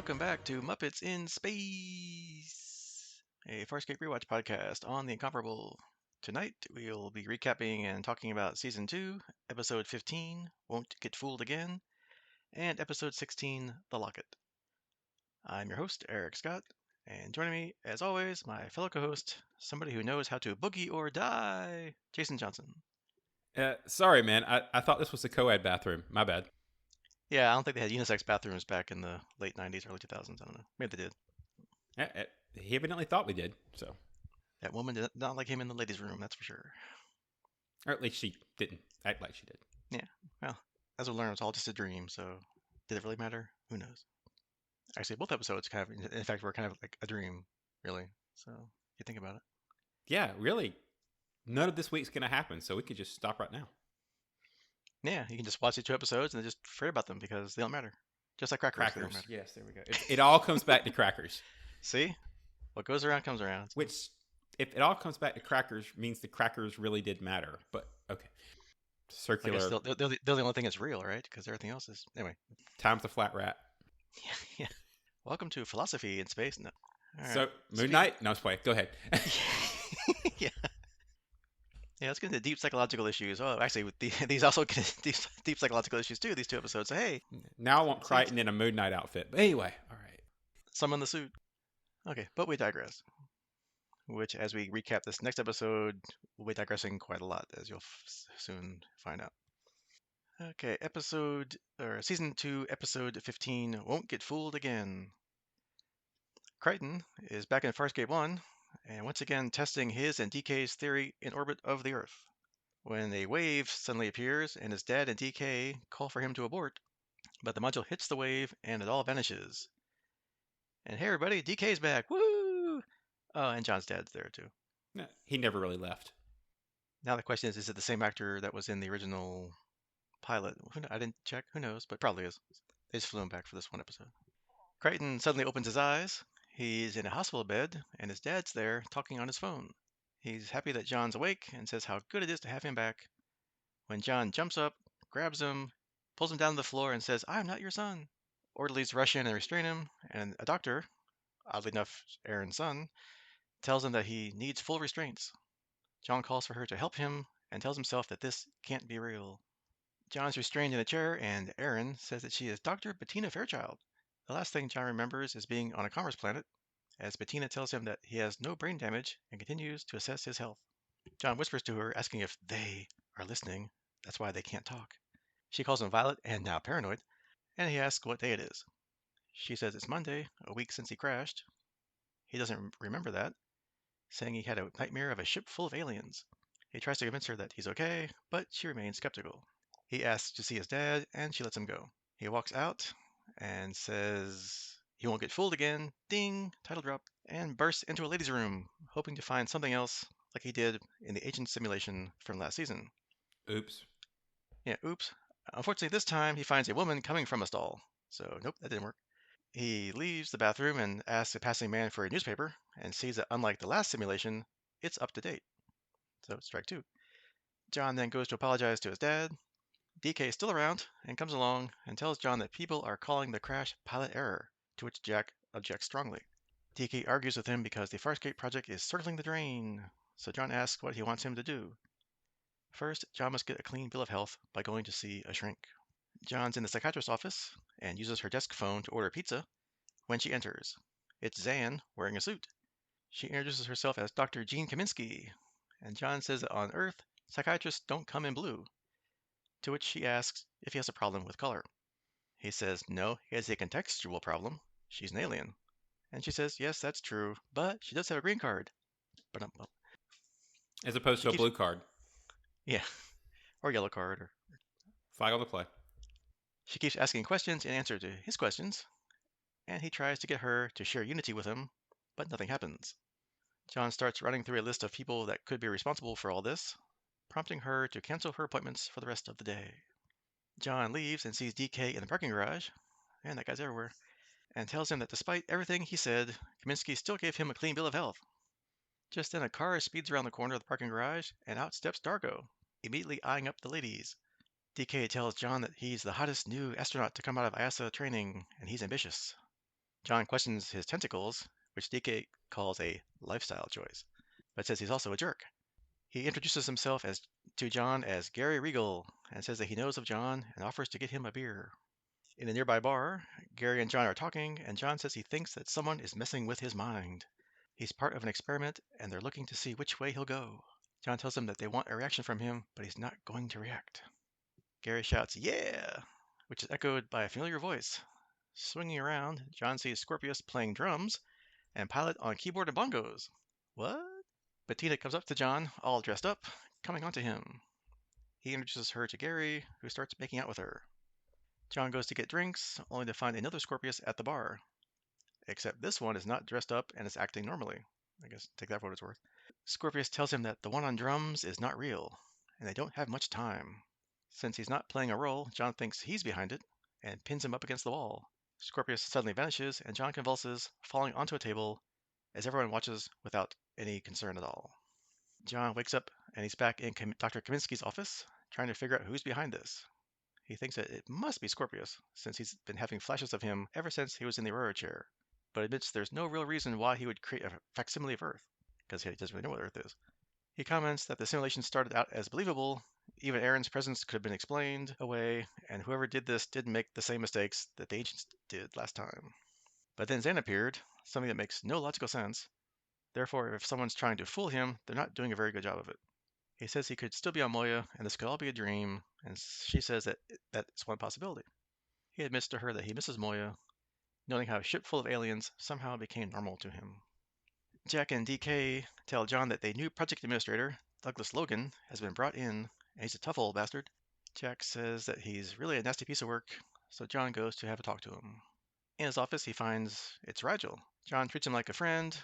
welcome back to Muppets in Space, a Farscape rewatch podcast on the incomparable. Tonight we'll be recapping and talking about Season 2, Episode 15, Won't Get Fooled Again, and Episode 16, The Locket. I'm your host, Eric Scott, and joining me, as always, my fellow co-host, somebody who knows how to boogie or die, Jason Johnson. Sorry, man. I thought this was a co-ed bathroom. My bad. Yeah, I don't think they had unisex bathrooms back in the late 90s, early 2000s. I don't know. Maybe they did. He evidently thought we did, so. That woman did not like him in the ladies' room, that's for sure. Or at least she didn't act like she did. Yeah, well, as we learned, it's all just a dream, so did it really matter? Who knows? Actually, both episodes kind of, in fact, were kind of like a dream, really. So, you think about it. Yeah, really. None of this week's going to happen, so we could just stop right now. Yeah, you can just watch these two episodes and then just forget about them because they don't matter. Just like crackers, they don't matter. Yes, there we go. It all comes back to crackers. See? What goes around comes around. Which, if it all comes back to crackers, means the crackers really did matter. But, okay. Circular. I guess they're the only thing that's real, right? Because everything else is... Anyway. Time's a flat rat. Yeah. Welcome to Philosophy in Space. No. Right. So, Moon Knight? No, play. Go ahead. Yeah. Yeah, let's get into deep psychological issues. Oh, actually, these also get deep psychological issues too. These two episodes. So, hey, now I want Crichton in a Moon Knight outfit. But anyway, all right. Summon the suit. Okay, but we digress. Which, as we recap this next episode, we'll be digressing quite a lot, as you'll soon find out. Okay, Season 2, Episode 15, Won't Get Fooled Again. Crichton is back in Farscape 1, and once again testing his and DK's theory in orbit of the Earth. When a wave suddenly appears, and his dad and DK call for him to abort, but the module hits the wave, and it all vanishes. And hey everybody, DK's back, woo! Oh, and John's dad's there too. No, he never really left. Now the question is it the same actor that was in the original pilot? I didn't check, who knows, but probably is. They just flew him back for this one episode. Crichton suddenly opens his eyes. He's in a hospital bed, and his dad's there talking on his phone. He's happy that John's awake and says how good it is to have him back. When John jumps up, grabs him, pulls him down to the floor, and says, "I'm not your son." Orderlies rush in and restrain him, and a doctor, oddly enough, Aeryn's son, tells him that he needs full restraints. John calls for her to help him and tells himself that this can't be real. John's restrained in a chair, and Aeryn says that she is Dr. Bettina Fairchild. The last thing John remembers is being on a commerce planet, as Bettina tells him that he has no brain damage and continues to assess his health. John whispers to her, asking if they are listening. That's why they can't talk. She calls him Violet, and now paranoid, and he asks what day it is. She says it's Monday, a week since he crashed. He doesn't remember that, saying he had a nightmare of a ship full of aliens. He tries to convince her that he's okay, but she remains skeptical. He asks to see his dad, and she lets him go. He walks out and says he won't get fooled again, ding, title drop, and bursts into a ladies' room, hoping to find something else like he did in the agent simulation from last season. Oops. Yeah, oops. Unfortunately, this time he finds a woman coming from a stall. So, nope, that didn't work. He leaves the bathroom and asks a passing man for a newspaper and sees that unlike the last simulation, it's up to date. So, strike two. John then goes to apologize to his dad. DK is still around and comes along and tells John that people are calling the crash pilot error, to which Jack objects strongly. DK argues with him because the Farscape project is circling the drain, so John asks what he wants him to do. First, John must get a clean bill of health by going to see a shrink. John's in the psychiatrist's office and uses her desk phone to order pizza when she enters. It's Zan wearing a suit. She introduces herself as Dr. Jean Kaminsky, and John says that on Earth, psychiatrists don't come in blue, to which she asks if he has a problem with color. He says no, he has a contextual problem. She's an alien. And she says, yes, that's true, but she does have a green card. As opposed to a blue card. Yeah, or yellow card. Or flag on the play. She keeps asking questions in answer to his questions, and he tries to get her to share Unity with him, but nothing happens. John starts running through a list of people that could be responsible for all this, prompting her to cancel her appointments for the rest of the day. John leaves and sees DK in the parking garage, and that guy's everywhere, and tells him that despite everything he said, Kaminsky still gave him a clean bill of health. Just then a car speeds around the corner of the parking garage, and out steps Dargo, immediately eyeing up the ladies. DK tells John that he's the hottest new astronaut to come out of IASA training, and he's ambitious. John questions his tentacles, which DK calls a lifestyle choice, but says he's also a jerk. He introduces himself to John as Gary Regal and says that he knows of John and offers to get him a beer. In a nearby bar, Gary and John are talking, and John says he thinks that someone is messing with his mind. He's part of an experiment, and they're looking to see which way he'll go. John tells them that they want a reaction from him, but he's not going to react. Gary shouts, "Yeah!" which is echoed by a familiar voice. Swinging around, John sees Scorpius playing drums and Pilot on keyboard and bongos. What? Bettina comes up to John, all dressed up, coming onto him. He introduces her to Gary, who starts making out with her. John goes to get drinks, only to find another Scorpius at the bar. Except this one is not dressed up and is acting normally. I guess take that for what it's worth. Scorpius tells him that the one on drums is not real, and they don't have much time. Since he's not playing a role, John thinks he's behind it, and pins him up against the wall. Scorpius suddenly vanishes, and John convulses, falling onto a table, as everyone watches without any concern at all. John wakes up, and he's back in Dr. Kaminsky's office, trying to figure out who's behind this. He thinks that it must be Scorpius, since he's been having flashes of him ever since he was in the Aurora chair, but admits there's no real reason why he would create a facsimile of Earth, because he doesn't really know what Earth is. He comments that the simulation started out as believable, even Aeryn's presence could have been explained away, and whoever did this didn't make the same mistakes that the ancients did last time. But then Zen appeared, something that makes no logical sense. Therefore, if someone's trying to fool him, they're not doing a very good job of it. He says he could still be on Moya, and this could all be a dream, and she says that that's one possibility. He admits to her that he misses Moya, noting how a ship full of aliens somehow became normal to him. Jack and DK tell John that the new project administrator, Douglas Logan, has been brought in, and he's a tough old bastard. Jack says that he's really a nasty piece of work, so John goes to have a talk to him. In his office, he finds it's Rigel. John treats him like a friend,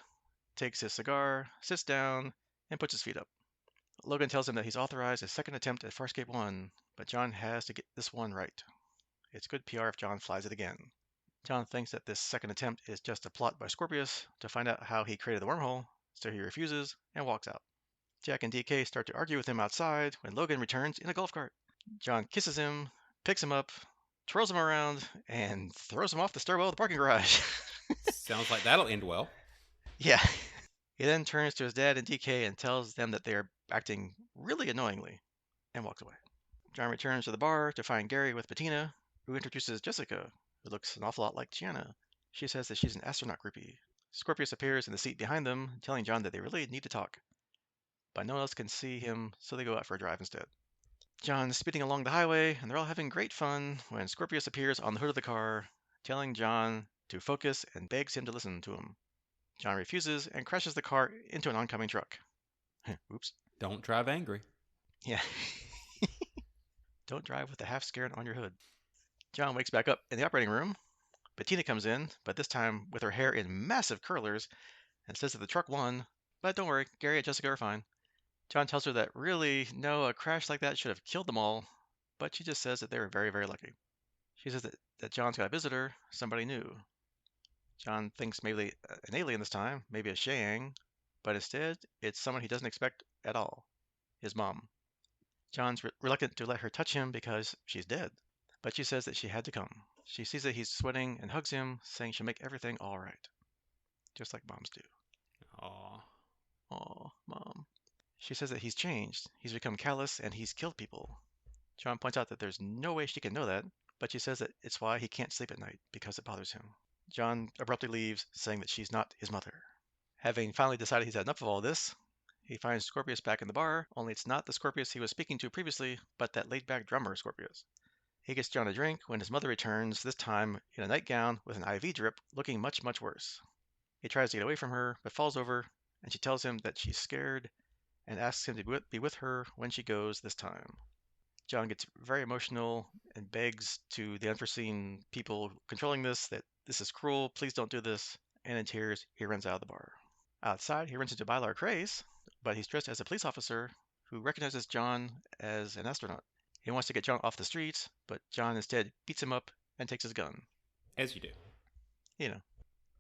takes his cigar, sits down, and puts his feet up. Logan tells him that he's authorized a second attempt at Farscape 1, but John has to get this one right. It's good PR if John flies it again. John thinks that this second attempt is just a plot by Scorpius to find out how he created the wormhole, so he refuses and walks out. Jack and DK start to argue with him outside when Logan returns in a golf cart. John kisses him, picks him up, twirls him around, and throws him off the stairwell of the parking garage. Sounds like that'll end well. Yeah. He then turns to his dad and DK and tells them that they are acting really annoyingly and walks away. John returns to the bar to find Gary with Bettina, who introduces Jessica, who looks an awful lot like Gianna. She says that she's an astronaut groupie. Scorpius appears in the seat behind them, telling John that they really need to talk. But no one else can see him, so they go out for a drive instead. John's speeding along the highway, and they're all having great fun when Scorpius appears on the hood of the car, telling John to focus and begs him to listen to him. John refuses and crashes the car into an oncoming truck. Oops. Don't drive angry. Yeah. Don't drive with the half scared on your hood. John wakes back up in the operating room. Bettina comes in, but this time with her hair in massive curlers, and says that the truck won. But don't worry, Gary and Jessica are fine. John tells her that really, no, a crash like that should have killed them all, but she just says that they were very, very lucky. She says that John's got a visitor, somebody new. John thinks maybe an alien this time, maybe a Shang, but instead it's someone he doesn't expect at all, his mom. John's reluctant to let her touch him because she's dead, but she says that she had to come. She sees that he's sweating and hugs him, saying she'll make everything all right, just like moms do. Aw. Aw, Mom. She says that he's changed. He's become callous and he's killed people. John points out that there's no way she can know that, but she says that it's why he can't sleep at night, because it bothers him. John abruptly leaves, saying that she's not his mother. Having finally decided he's had enough of all this, he finds Scorpius back in the bar, only it's not the Scorpius he was speaking to previously, but that laid-back drummer Scorpius. He gets John a drink when his mother returns, this time in a nightgown with an IV drip, looking much, much worse. He tries to get away from her, but falls over, and she tells him that she's scared and asks him to be with her when she goes this time. John gets very emotional and begs to the unforeseen people controlling this that this is cruel, please don't do this, and in tears, he runs out of the bar. Outside, he runs into Bylar Craze, but he's dressed as a police officer who recognizes John as an astronaut. He wants to get John off the streets, but John instead beats him up and takes his gun. As you do. You know.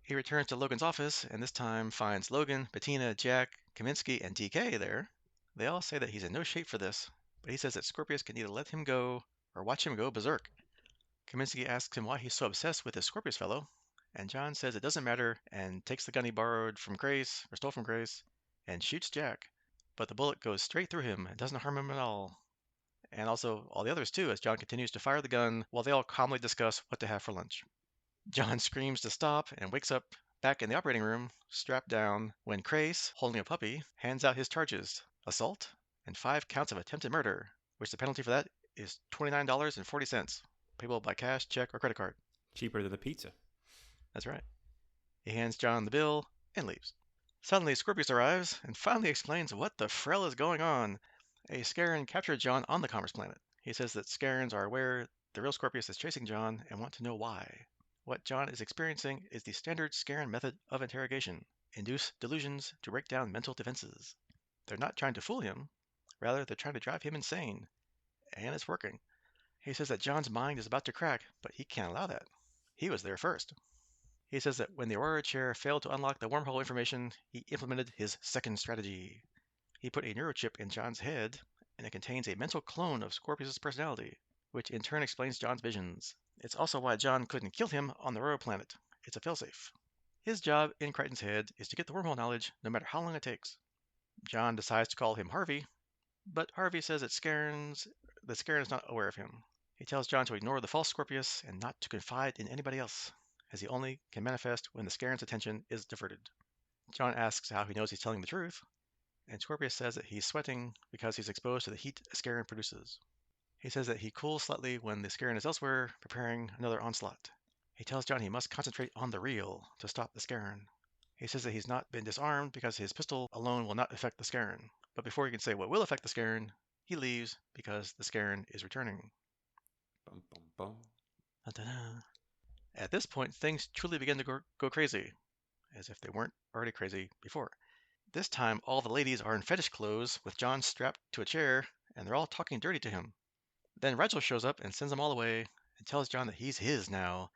He returns to Logan's office and this time finds Logan, Bettina, Jack, Kaminsky, and DK there. They all say that he's in no shape for this, but he says that Scorpius can either let him go or watch him go berserk. Kaminsky asks him why he's so obsessed with this Scorpius fellow, and John says it doesn't matter and takes the gun he borrowed from Grace, or stole from Grace, and shoots Jack. But the bullet goes straight through him and doesn't harm him at all. And also all the others too, as John continues to fire the gun while they all calmly discuss what to have for lunch. John screams to stop and wakes up back in the operating room, strapped down, when Grace, holding a puppy, hands out his charges: assault and 5 counts of attempted murder, which the penalty for that is $29.40, payable by cash, check, or credit card. Cheaper than the pizza. That's right. He hands John the bill and leaves. Suddenly, Scorpius arrives and finally explains what the frell is going on. A Scaran captured John on the Commerce Planet. He says that Scarans are aware the real Scorpius is chasing John and want to know why. What John is experiencing is the standard Scaran method of interrogation: induce delusions to break down mental defenses. They're not trying to fool him, rather they're trying to drive him insane. And it's working. He says that John's mind is about to crack, but he can't allow that. He was there first. He says that when the Aurora chair failed to unlock the wormhole information, he implemented his second strategy. He put a neurochip in John's head, and it contains a mental clone of Scorpius' personality, which in turn explains John's visions. It's also why John couldn't kill him on the Aurora planet. It's a failsafe. His job in Crichton's head is to get the wormhole knowledge, no matter how long it takes. John decides to call him Harvey, but Harvey says that Scaran is not aware of him. He tells John to ignore the false Scorpius and not to confide in anybody else, as he only can manifest when the Scaran's attention is diverted. John asks how he knows he's telling the truth, and Scorpius says that he's sweating because he's exposed to the heat a Scaran produces. He says that he cools slightly when the Scaran is elsewhere, preparing another onslaught. He tells John he must concentrate on the real to stop the Scaran. He says that he's not been disarmed because his pistol alone will not affect the Scaran. But before he can say what will affect the Scaran, he leaves because the Scaran is returning. Bum, bum, bum. Da-da-da. At this point, things truly begin to go crazy, as if they weren't already crazy before. This time, all the ladies are in fetish clothes, with John strapped to a chair, and they're all talking dirty to him. Then Rachel shows up and sends them all away, and tells John that he's his now,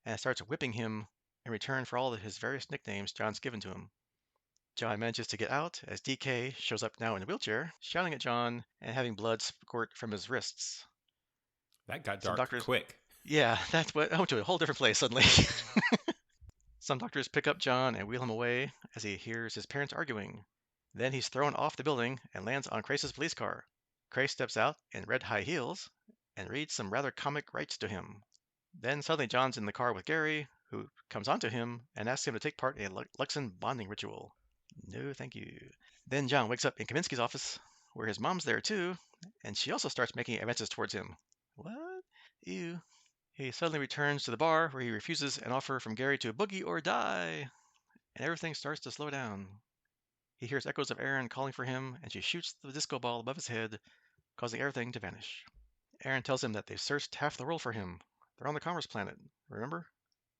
and starts whipping him in return for all of his various nicknames John's given to him. John manages to get out as DK shows up now in a wheelchair, shouting at John and having blood squirt from his wrists. That got Some dark doctors, quick. yeah, that's what I went to a whole different place suddenly. Some doctors pick up John and wheel him away as he hears his parents arguing. Then he's thrown off the building and lands on Crace's police car. Crace steps out in red high heels and reads some rather comic rights to him. Then suddenly John's in the car with Gary, who comes onto him and asks him to take part in a Luxon bonding ritual. No, thank you. Then John wakes up in Kaminsky's office, where his mom's there too, and she also starts making advances towards him. What? Ew. He suddenly returns to the bar, where he refuses an offer from Gary to boogie or die, and everything starts to slow down. He hears echoes of Aeryn calling for him, and she shoots the disco ball above his head, causing everything to vanish. Aeryn tells him that they've searched half the world for him. They're on the Commerce Planet, remember?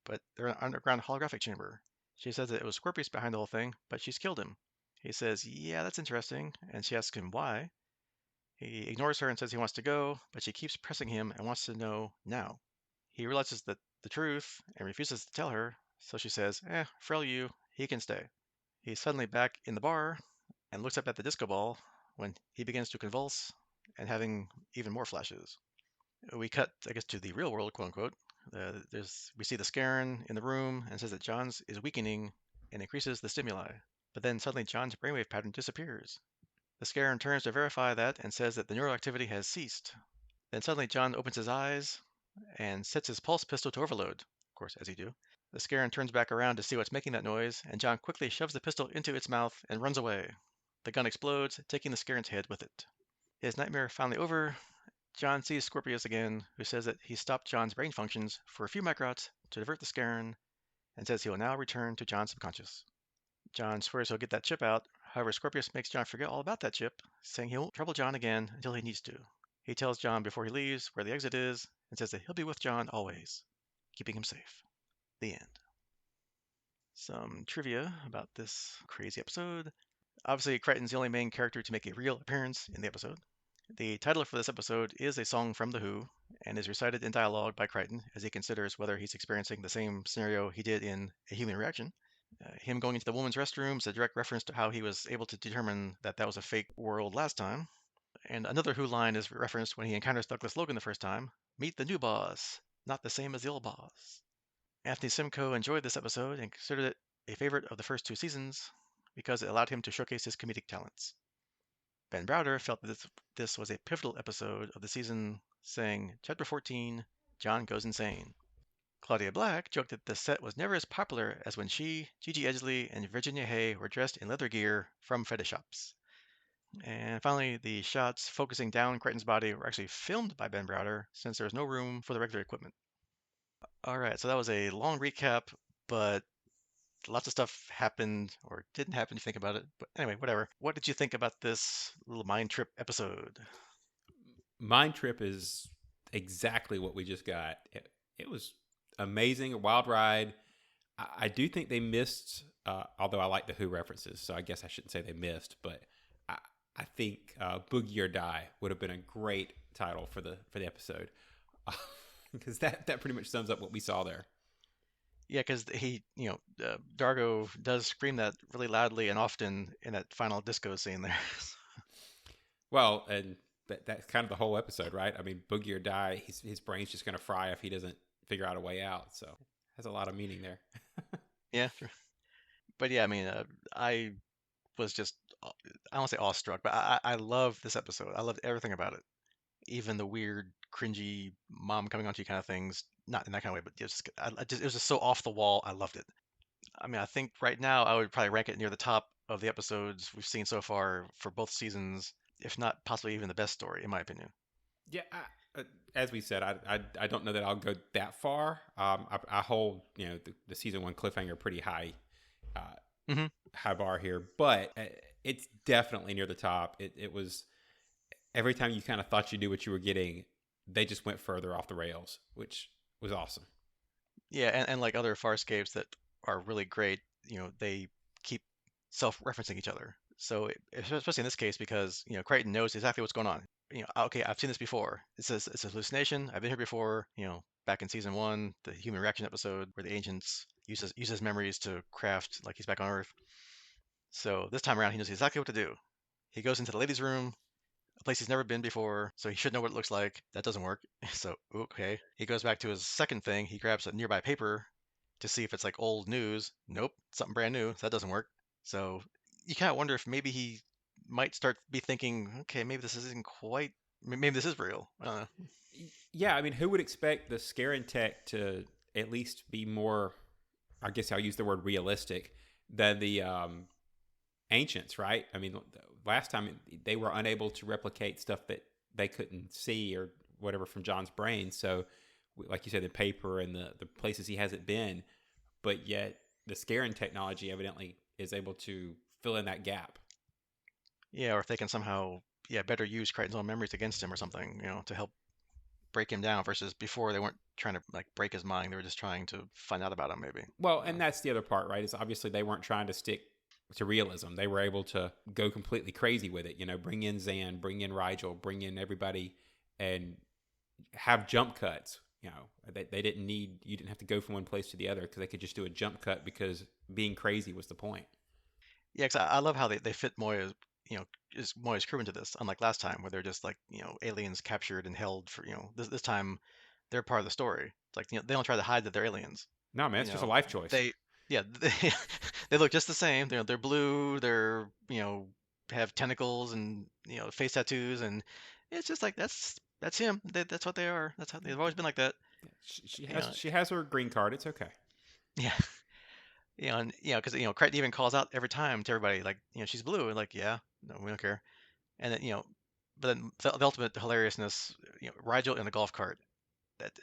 But they're in an underground holographic chamber. She says that it was Scorpius behind the whole thing, but she's killed him. He says, yeah, that's interesting, and she asks him why. He ignores her and says he wants to go, but she keeps pressing him and wants to know now. He realizes the truth and refuses to tell her, so she says, frail you, he can stay. He's suddenly back in the bar and looks up at the disco ball when he begins to convulse and having even more flashes. We cut, I guess, to the real world, quote unquote. We see the Scaran in the room and says that John's is weakening and increases the stimuli. But then suddenly John's brainwave pattern disappears. The Scaran turns to verify that and says that the neural activity has ceased. Then suddenly John opens his eyes and sets his pulse pistol to overload, of course, as you do. The Scaran turns back around to see what's making that noise, and John quickly shoves the pistol into its mouth and runs away. The gun explodes, taking the Scaran's head with it. His nightmare finally over, John sees Scorpius again, who says that he stopped John's brain functions for a few microns to divert the Scaran, and says he will now return to John's subconscious. John swears he'll get that chip out, however Scorpius makes John forget all about that chip, saying he won't trouble John again until he needs to. He tells John before he leaves where the exit is, and says that he'll be with John always, keeping him safe. The end. Some trivia about this crazy episode. Obviously, Crichton's the only main character to make a real appearance in the episode. The title for this episode is a song from The Who, and is recited in dialogue by Crichton as he considers whether he's experiencing the same scenario he did in A Human Reaction. Him going into the woman's restroom is a direct reference to how he was able to determine that that was a fake world last time. And another Who line is referenced when he encounters Douglas Logan the first time: "Meet the new boss, not the same as the old boss." Anthony Simcoe enjoyed this episode and considered it a favorite of the first two seasons because it allowed him to showcase his comedic talents. Ben Browder felt that this was a pivotal episode of the season, saying, Chapter 14, John Goes Insane. Claudia Black joked that the set was never as popular as when she, Gigi Edgley, and Virginia Hay were dressed in leather gear from fetish shops. And finally, the shots focusing down Crichton's body were actually filmed by Ben Browder since there was no room for the regular equipment. All right, so that was a long recap, but lots of stuff happened or didn't happen if you think about it. But anyway, whatever. What did you think about this little mind trip episode? Mind Trip is exactly what we just got. It was amazing, a wild ride. I do think they missed, although I like the Who references, so I guess I shouldn't say they missed, but I, I think Boogie or Die would have been a great title for the episode, because that pretty much sums up what we saw there. Yeah, because Dargo does scream that really loudly and often in that final disco scene there. Well, and that's kind of the whole episode, right? I mean, Boogie or Die, his brain's just going to fry if he doesn't figure out a way out. So it has a lot of meaning there. Yeah, sure. But yeah, I mean, I was just, I don't say awestruck, but I love this episode. I loved everything about it. Even the weird, cringy mom coming onto you kind of things. Not in that kind of way, but it was just so off the wall. I loved it. I mean, I think right now I would probably rank it near the top of the episodes we've seen so far for both seasons, if not possibly even the best story, in my opinion. Yeah, as we said, I don't know that I'll go that far. I hold the season one cliffhanger pretty high, uh, Hmm. high bar here, but it's definitely near the top. It was every time you kind of thought you knew what you were getting, they just went further off the rails, which was awesome. Yeah, and like other Farscapes that are really great, they keep self-referencing each other. So, especially in this case, because Crichton knows exactly what's going on. Okay, I've seen this before. It's a hallucination. I've been here before. Back in season one, the human reaction episode, where the ancients uses memories to craft like he's back on Earth. So this time around, he knows exactly what to do. He goes into the ladies' room, a place he's never been before, so he should know what it looks like. That doesn't work. So, okay. He goes back to his second thing. He grabs a nearby paper to see if it's like old news. Nope, something brand new. So that doesn't work. So you kind of wonder if maybe he might start be thinking, okay, maybe this isn't quite, maybe this is real. I don't know. Yeah, I mean, who would expect the Scarin tech to at least be more? I guess I'll use the word realistic than the ancients, right? I mean, last time they were unable to replicate stuff that they couldn't see or whatever from John's brain. So, like you said, the paper and the places he hasn't been, but yet the Scarin technology evidently is able to fill in that gap. Yeah, or if they can somehow, yeah, better use Crichton's own memories against him or something, to help break him down versus before they weren't trying to like break his mind. They were just trying to find out about him, maybe. Well, and that's the other part, right? Is obviously they weren't trying to stick to realism. They were able to go completely crazy with it. Bring in Zan, bring in Rigel, bring in everybody, and have jump cuts. They didn't need you didn't have to go from one place to the other because they could just do a jump cut because being crazy was the point. Yeah, 'cause I love how they fit Moya's, is Moya's crew into this, unlike last time where they're just like, aliens captured and held for, this time they're part of the story. It's like, they don't try to hide that they're aliens. No, man, You it's just a know, life choice. they, yeah, they look just the same. They're blue, they're, have tentacles and, face tattoos, and it's just like that's him. That's what they are. That's how they've always been like that. She You has know, she has her green card. It's okay. yeah. And because Crichton even calls out every time to everybody like, she's blue, and like, yeah, no, we don't care. And then, but then the ultimate hilariousness, Rigel in the golf cart.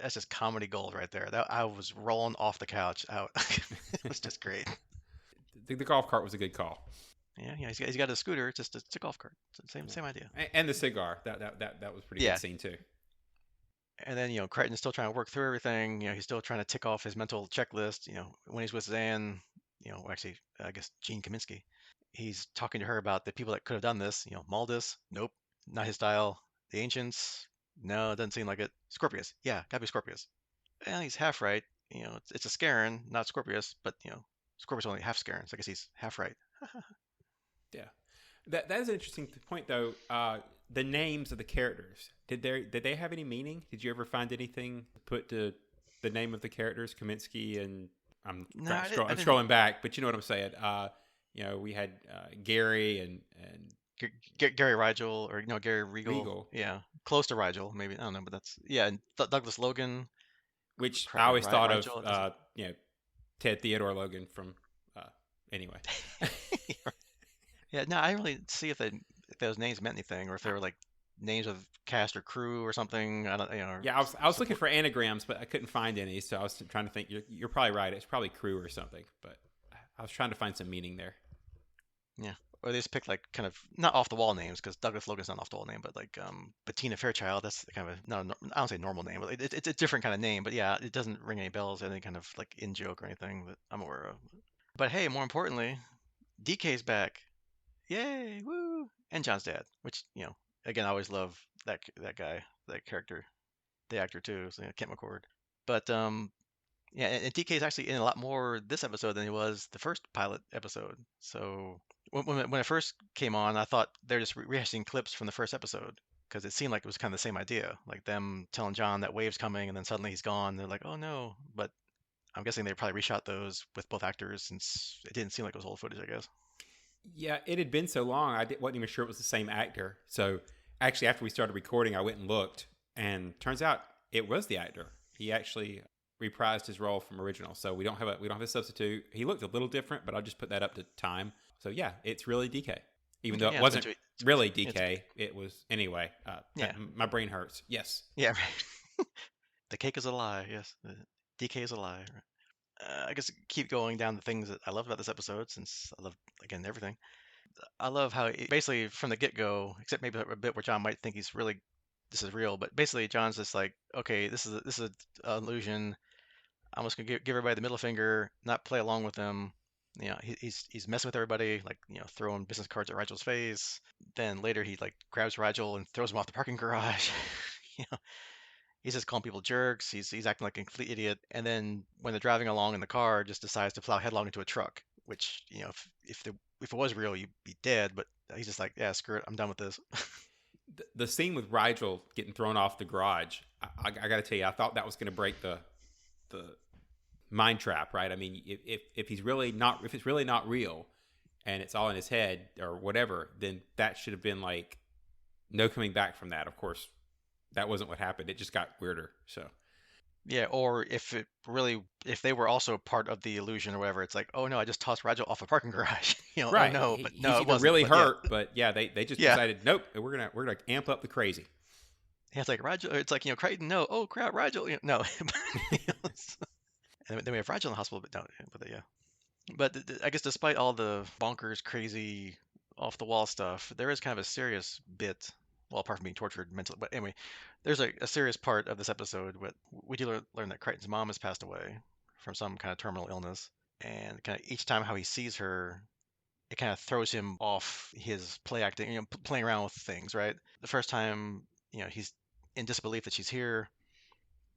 That's just comedy gold right there. That I was rolling off the couch out. It was just great. The golf cart was a good call, Yeah, yeah. He's got a scooter. It's a golf cart. It's the same idea. and the cigar that was a pretty good Yeah. scene too. And then Crichton's still trying to work through everything. He's still trying to tick off his mental checklist. When he's with Zan, well, actually, I guess Gene Kaminsky. He's talking to her about the people that could have done this. Maldus, nope, not his style. The ancients, no, it doesn't seem like it. Scorpius, yeah, gotta be Scorpius. And he's half right. It's a Scaran, not Scorpius, but Scorpius only half Scaran, so I guess he's half right. Yeah, that is an interesting point though. The names of the characters did they have any meaning? Did you ever find anything put to the name of the characters, Kaminsky and No, I I'm didn't. scrolling back, but you know what I'm saying. We had Gary and Gary Rigel or Gary Regal. Regal, Yeah, close to Rigel, maybe. I don't know, but that's yeah. And Douglas Logan, which I always thought of, Rigel. Doesn't. Ted Theodore Logan from. Anyway, Yeah, no, I didn't really see if those names meant anything or if they were like names of cast or crew or something. I don't, or yeah, I was looking support. for anagrams, but I couldn't find any. So I was trying to think. You're probably right. It's probably crew or something, but I was trying to find some meaning there. Yeah, or they just pick like kind of not off the wall names because Douglas Logan's not off the wall name, but like Bettina Fairchild. That's kind of not I don't say normal name, but it's a different kind of name. But yeah, it doesn't ring any bells, any kind of like in joke or anything that I'm aware of. But hey, more importantly, DK's back. Yay, woo! And John's dad, which, again, I always love that guy, that character, the actor too, so, Kent McCord. But yeah, and DK is actually in a lot more this episode than he was the first pilot episode. So when it first came on, I thought they're just rehashing clips from the first episode because it seemed like it was kind of the same idea, like them telling John that wave's coming, and then suddenly he's gone. They're like, oh no! But I'm guessing they probably reshot those with both actors since it didn't seem like it was old footage, I guess. Yeah, it had been so long, wasn't even sure it was the same actor. So actually, after we started recording, I went and looked, and turns out it was the actor. He actually reprised his role from original. So we don't have a substitute. He looked a little different, but I'll just put that up to time. So yeah, it's really DK. Even Okay, though it yeah, wasn't really it's DK, it was anyway. yeah, My brain hurts. Yes. yeah. The cake is a lie. Yes, the DK is a lie. Right. I guess keep going down the things that I love about this episode, since I love again everything. I love how basically from the get-go, except maybe a bit where John might think he's really this is real, but basically John's just like, okay, this is an illusion. I'm just gonna give everybody the middle finger, not play along with them. He's messing with everybody, like throwing business cards at Rigel's face. Then later he like grabs Rigel and throws him off the parking garage. you know, he's just calling people jerks. He's acting like a complete idiot. And then when they're driving along in the car, just decides to plow headlong into a truck. Which if it was real, you'd be dead. But he's just like, yeah, screw it, I'm done with this. The scene with Rigel getting thrown off the garage, I got to tell you, I thought that was going to break the mind trap, right? I mean, if he's really not, if it's really not real, and it's all in his head or whatever, then that should have been like no coming back from that. Of course, that wasn't what happened. It just got weirder. So Yeah, or if they were also part of the illusion or whatever, it's like, oh no, I just tossed Rigel off a parking garage. Oh right, no, but no, he's it either wasn't. really But yeah, hurt, but yeah, they just yeah, decided nope, we're gonna amp up the crazy. yeah. It's like Rigel. It's like Crichton. No, oh crap, Rigel. No. And then we have Rigel in the hospital, but no, but yeah. But I guess despite all the bonkers, crazy, off the wall stuff, there is kind of a serious bit. Well, apart from being tortured mentally, but anyway, there's a serious part of this episode. What we do learn that Crichton's mom has passed away from some kind of terminal illness, and kind of each time how he sees her, it kind of throws him off his play acting, playing around with things. Right, the first time, he's in disbelief that she's here,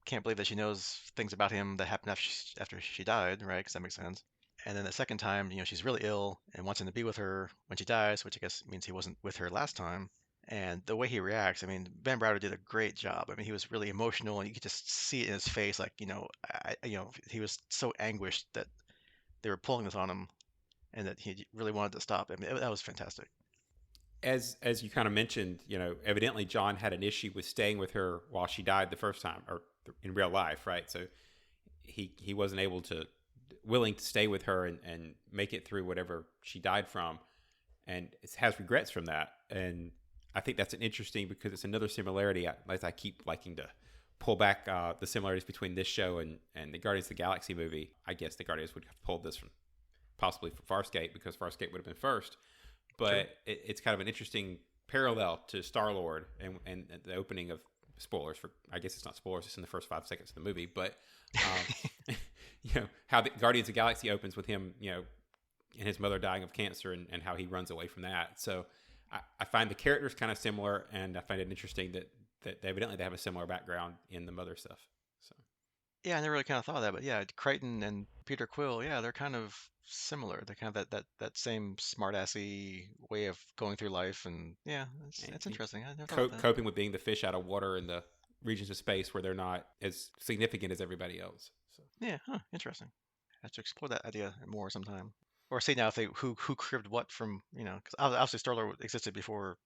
can't believe that she knows things about him that happened after she died, right? Because that makes sense. And then the second time, she's really ill and wants him to be with her when she dies, which I guess means he wasn't with her last time. And the way he reacts, I mean, Ben Browder did a great job. I mean, he was really emotional, and you could just see it in his face, like, he was so anguished that they were pulling this on him, and that he really wanted to stop. I mean, that was fantastic. As you kind of mentioned, evidently John had an issue with staying with her while she died the first time, or in real life, right? So he wasn't able to willing to stay with her and make it through whatever she died from, and has regrets from that. And I think that's an interesting because it's another similarity. As I keep liking to pull back the similarities between this show and the Guardians of the Galaxy movie. I guess the Guardians would have pulled this from possibly from Farscape because Farscape would have been first. True. But it's kind of an interesting parallel to Star-Lord and the opening of spoilers for, I guess it's not spoilers, it's in the first 5 seconds of the movie, but how the Guardians of the Galaxy opens with him, and his mother dying of cancer and how he runs away from that. So I find the characters kind of similar, and I find it interesting that evidently they have a similar background in the mother stuff. So Yeah, I never really kind of thought of that, but yeah, Crichton and Peter Quill, yeah, they're kind of similar. They're kind of that same smart-assy way of going through life, and yeah, it's and it's interesting. I never thought about that. coping with being the fish out of water in the regions of space where they're not as significant as everybody else. So. Yeah, huh, interesting. I have to explore that idea more sometime. Or see now if they who cribbed what from, because obviously Star-Lord existed before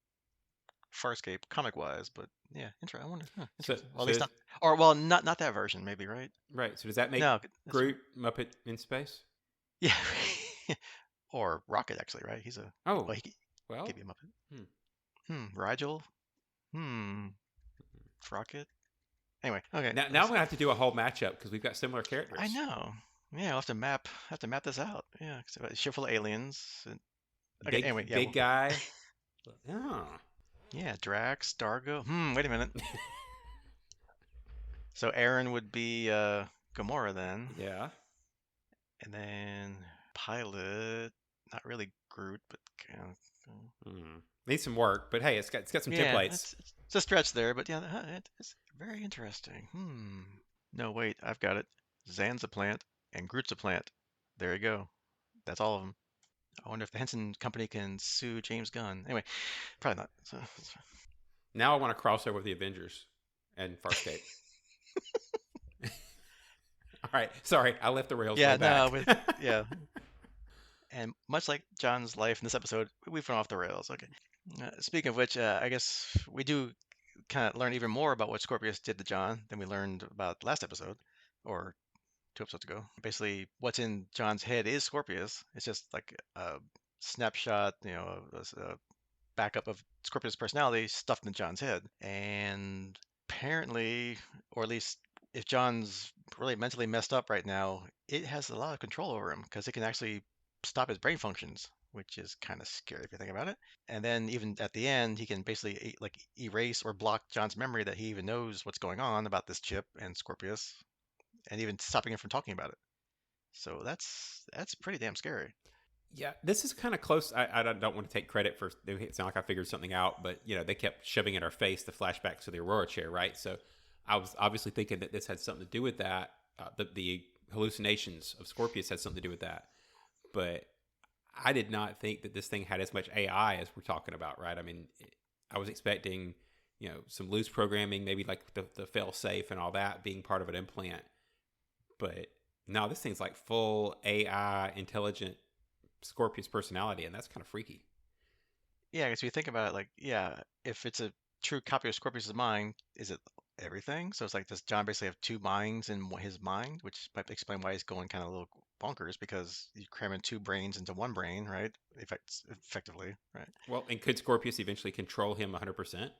Farscape comic wise, but yeah, interesting. I wonder, huh, So, interesting. Well, at least so not, or well, not that version, maybe, right? right. So does that make No, that's right. Groot Muppet in space? Yeah, or Rocket actually, right? Oh, Well, he well. could be a Muppet. Hmm. Rigel. Hmm, Rocket. Anyway, okay. Now I'm gonna have to do a whole matchup because we've got similar I characters. know. Yeah, I'll have to map this out. Yeah, 'cause a ship full of aliens. Okay, anyway, yeah, Big guy. Oh. yeah, Drax, Dargo. Wait a minute. So Aaron would be Gamora then, Yeah. and then Pilot, not really Groot, but kind of, Hmm. Needs some work, but hey, it's got some yeah, templates. it's a stretch there, but yeah, it's very interesting. No, wait, I've got it. Zan's a plant, and Groot's a plant. There you go. That's all of them. I wonder if the Henson Company can sue James Gunn. Anyway, probably not. So, Now I want to cross over with the Avengers and Farscape. All right. Sorry, I left the rails way yeah, no, back. yeah. And much like John's life in this episode, we've run off the rails. Okay. Speaking of which, I guess we do kind of learn even more about what Scorpius did to John than we learned about last episode, or 2 episodes ago. Basically, what's in John's head is Scorpius. It's just like a snapshot, a backup of Scorpius' personality stuffed in John's head. And apparently, or at least if John's really mentally messed up right now, it has a lot of control over him because it can actually stop his brain functions, which is kind of scary if you think about it. And then even at the end, he can basically like erase or block John's memory that he even knows what's going on about this chip and Scorpius, and even stopping him from talking about it. So that's pretty damn scary. Yeah, this is kind of close. I don't want to take credit for it. Sound like I figured something out, but they kept shoving in our face the flashbacks to the Aurora chair, right? So I was obviously thinking that this had something to do with that. The hallucinations of Scorpius had something to do with that, but I did not think that this thing had as much AI as we're talking about, right? I mean, I was expecting some loose programming, maybe like the fail safe and all that being part of an implant, but no, this thing's like full AI intelligent Scorpius personality, and that's kind of freaky. Yeah, because you think about it, like, yeah, if it's a true copy of Scorpius' mind, is it everything? So it's like, does John basically have two minds in his mind, which might explain why he's going kind of a little bonkers because you cram in two brains into one brain, right? Effectively, right? Well, and could Scorpius eventually control him 100%?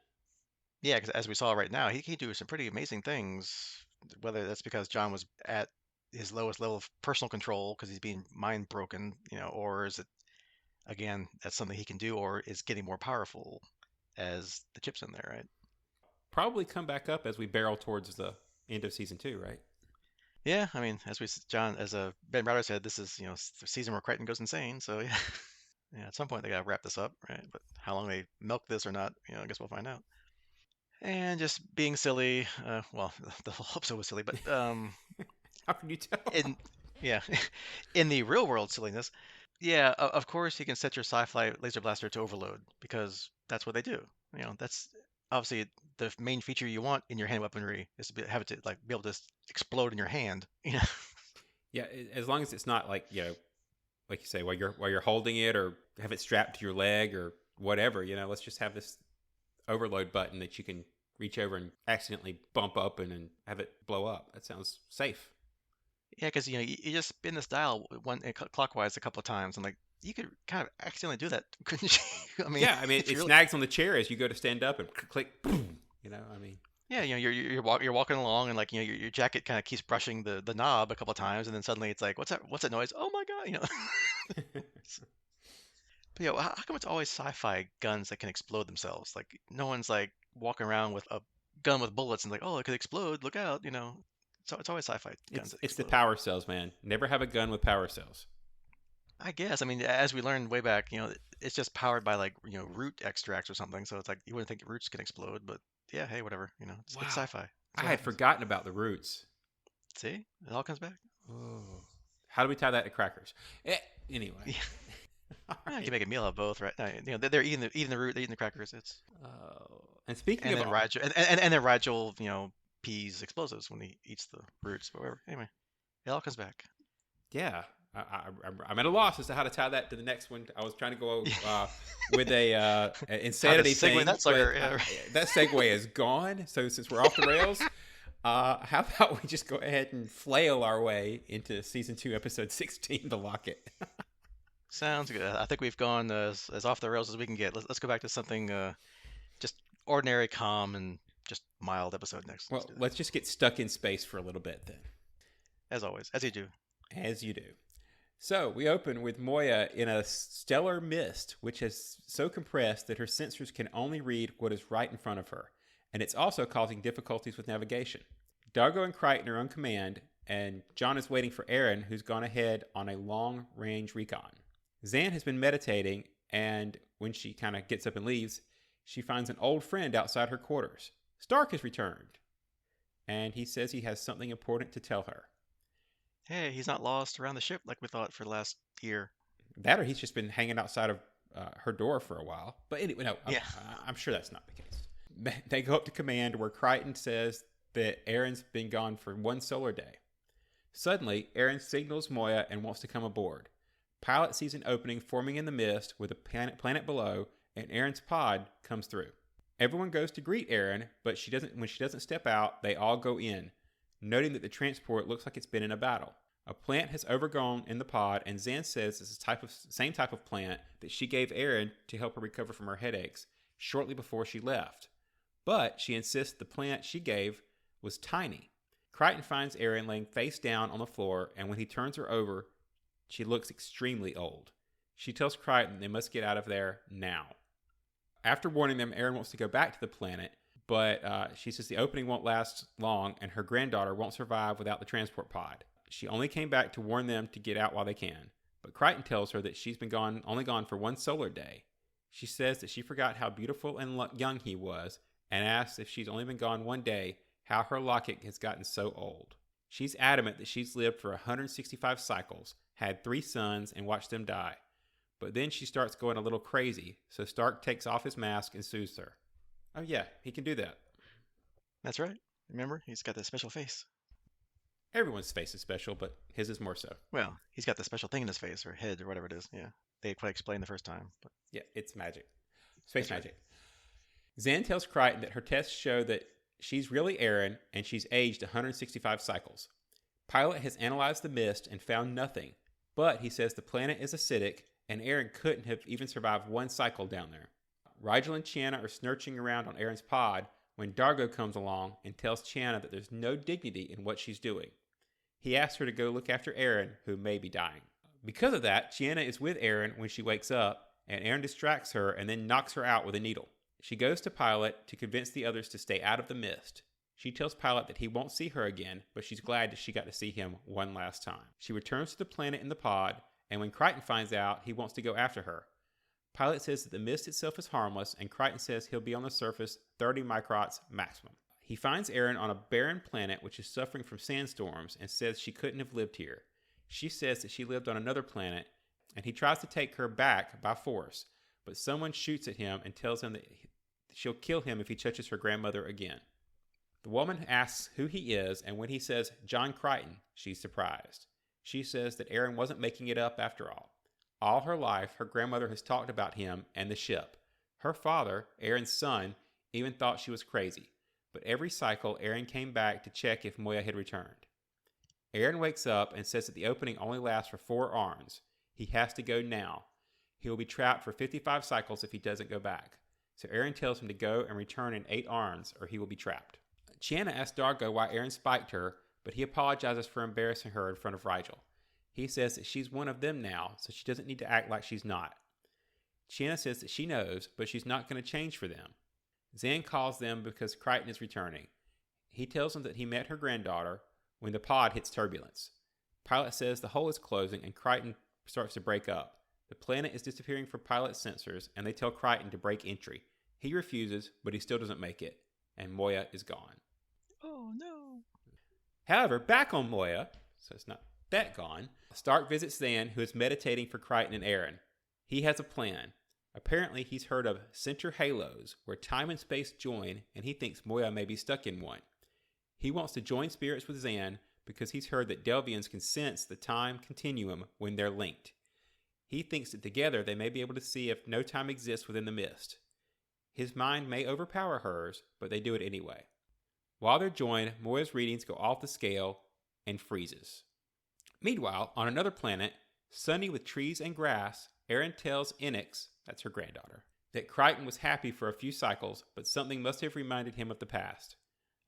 Yeah, because as we saw right now, he can do some pretty amazing things. Whether that's because John was at his lowest level of personal control because he's being mind broken, or is it again that's something he can do, or is getting more powerful as the chips in there, right? Probably come back up as we barrel towards the end of season 2, right? Yeah, I mean, John, as Ben Browder said, this is the season where Crichton goes insane. So yeah, yeah, at some point they gotta wrap this up, right? But how long they milk this or not, I guess we'll find out. And just being silly, well, the whole episode was silly, but How can you tell? in yeah, in the real world silliness, yeah, of course you can set your sci-fi laser blaster to overload because that's what they do. That's obviously the main feature you want in your hand weaponry is to have it to like be able to explode in your hand. Yeah, as long as it's not like like you say, while you're holding it or have it strapped to your leg or whatever. Let's just have this overload button that you can reach over and accidentally bump up and have it blow up. That sounds safe. Yeah, because you just spin this dial clockwise a couple of times, and like you could kind of accidentally do that, couldn't you? I mean, Yeah, I mean, if it you really, snags on the chair as you go to stand up and click, boom. I mean, yeah, you're walking along, and like your jacket kind of keeps brushing the knob a couple of times, and then suddenly it's like, what's that noise? Oh my God. But yeah, how come it's always sci-fi guns that can explode themselves? Like no one's like walking around with a gun with bullets and like, oh, it could explode, look out. So it's always sci-fi guns that it's the explode. power cells, man. Never have a gun with power cells. I guess. I mean, as we learned way back, it's just powered by like, root extracts or something. So it's like you wouldn't think roots can explode, but yeah, hey, whatever. It's Wow, sci-fi. I That's what had happens. forgotten about the roots. See, it all comes back. Oh, how do we tie that to crackers? Anyway, Yeah, all yeah, you can right. make a meal out of both, right? They're eating the root, they're eating the crackers. It's Oh, And speaking And of, then Rigel, and then Rigel, pees explosives when he eats the roots. But whatever. Anyway, it all comes back. yeah, I'm at a loss as to how to tie that to the next one. I was trying to go Yeah. with a How to insanity segue thing, that but sucker? Yeah. Right. that segue is gone. So since we're off the rails, how about we just go ahead and flail our way into season 2, episode 16, the Locket. Sounds good. I think we've gone as off the rails as we can get. Let's go back to something just ordinary, calm, and just mild episode next. Let's Well, do that. let's just get stuck in space for a little bit then, As always, as you do. as you do. So we open with Moya in a stellar mist, which is so compressed that her sensors can only read what is right in front of her, and it's also causing difficulties with navigation. Dargo and Crichton are on command, and John is waiting for Aeryn, who's gone ahead on a long-range recon. Zan has been meditating, and when she kind of gets up and leaves, she finds an old friend outside her quarters. Stark has returned, and he says he has something important to tell her. Hey, he's not lost around the ship like we thought for the last year. That or he's just been hanging outside of her door for a while. But anyway, no, Yeah. I'm sure that's not the case. They go up to command where Crichton says that Aeryn's been gone for one solar day. Suddenly, Aeryn signals Moya and wants to come aboard. Pilot sees an opening forming in the mist with a planet below, and Aeryn's pod comes through. Everyone goes to greet Aeryn, but when she doesn't step out, they all go in, noting that the transport looks like it's been in a battle. A plant has overgrown in the pod, and Zan says it's the same type of plant that she gave Aeryn to help her recover from her headaches shortly before she left. But she insists the plant she gave was tiny. Crichton finds Aeryn laying face down on the floor, and when he turns her over, she looks extremely old. She tells Crichton they must get out of there now. After warning them, Aeryn wants to go back to the planet, but she says the opening won't last long, and her granddaughter won't survive without the transport pod. She only came back to warn them to get out while they can. But Crichton tells her that she's been only gone for one solar day. She says that she forgot how beautiful and young he was, and asks if she's only been gone one day, how her Locket has gotten so old. She's adamant that she's lived for 165 cycles, had 3 sons, and watched them die. But then she starts going a little crazy, so Stark takes off his mask and soothes her. Oh yeah, he can do that. That's right. Remember, he's got that special face. Everyone's face is special, but his is more so. Well, he's got the special thing in his face or head or whatever it is. Yeah, they quite explained the first time. But Yeah, it's magic. Space That's magic. Zan tells Crichton that her tests show that she's really Aeryn, and she's aged 165 cycles. Pilot has analyzed the mist and found nothing, but he says the planet is acidic, and Aeryn couldn't have even survived one cycle down there. Rigel and Chiana are snurching around on Aeryn's pod when Dargo comes along and tells Chiana that there's no dignity in what she's doing. He asks her to go look after Aeryn, who may be dying. Because of that, Chiana is with Aeryn when she wakes up, and Aeryn distracts her and then knocks her out with a needle. She goes to Pilot to convince the others to stay out of the mist. She tells Pilot that he won't see her again, but she's glad that she got to see him one last time. She returns to the planet in the pod, and when Crichton finds out, he wants to go after her. Pilot says that the mist itself is harmless, and Crichton says he'll be on the surface 30 microns maximum. He finds Aeryn on a barren planet which is suffering from sandstorms and says she couldn't have lived here. She says that she lived on another planet, and he tries to take her back by force, but someone shoots at him and tells him that she'll kill him if he touches her grandmother again. The woman asks who he is, and when he says John Crichton, she's surprised. She says that Aeryn wasn't making it up after all. All her life, her grandmother has talked about him and the ship. Her father, Aeryn's son, even thought she was crazy. But every cycle, Aeryn came back to check if Moya had returned. Aeryn wakes up and says that the opening only lasts for 4 arms. He has to go now. He will be trapped for 55 cycles if he doesn't go back. So Aeryn tells him to go and return in 8 arms, or he will be trapped. Chiana asks Dargo why Aeryn spiked her, but he apologizes for embarrassing her in front of Rigel. He says that she's one of them now, so she doesn't need to act like she's not. Chiana says that she knows, but she's not going to change for them. Zan calls them because Crichton is returning. He tells them that he met her granddaughter when the pod hits turbulence. Pilot says the hole is closing and Crichton starts to break up. The planet is disappearing from Pilot's sensors, and they tell Crichton to break entry. He refuses, but he still doesn't make it, and Moya is gone. oh no. However, back on Moya, so it's not that gone, Stark visits Zan, who is meditating for Crichton and Aeryn. He has a plan. Apparently, he's heard of center halos, where time and space join, and he thinks Moya may be stuck in one. He wants to join spirits with Zan because he's heard that Delvians can sense the time continuum when they're linked. He thinks that together they may be able to see if no time exists within the mist. His mind may overpower hers, but they do it anyway. While they're joined, Moya's readings go off the scale and freezes. Meanwhile, on another planet, sunny with trees and grass, Aeryn tells Enix, that's her granddaughter, that Crichton was happy for a few cycles, but something must have reminded him of the past.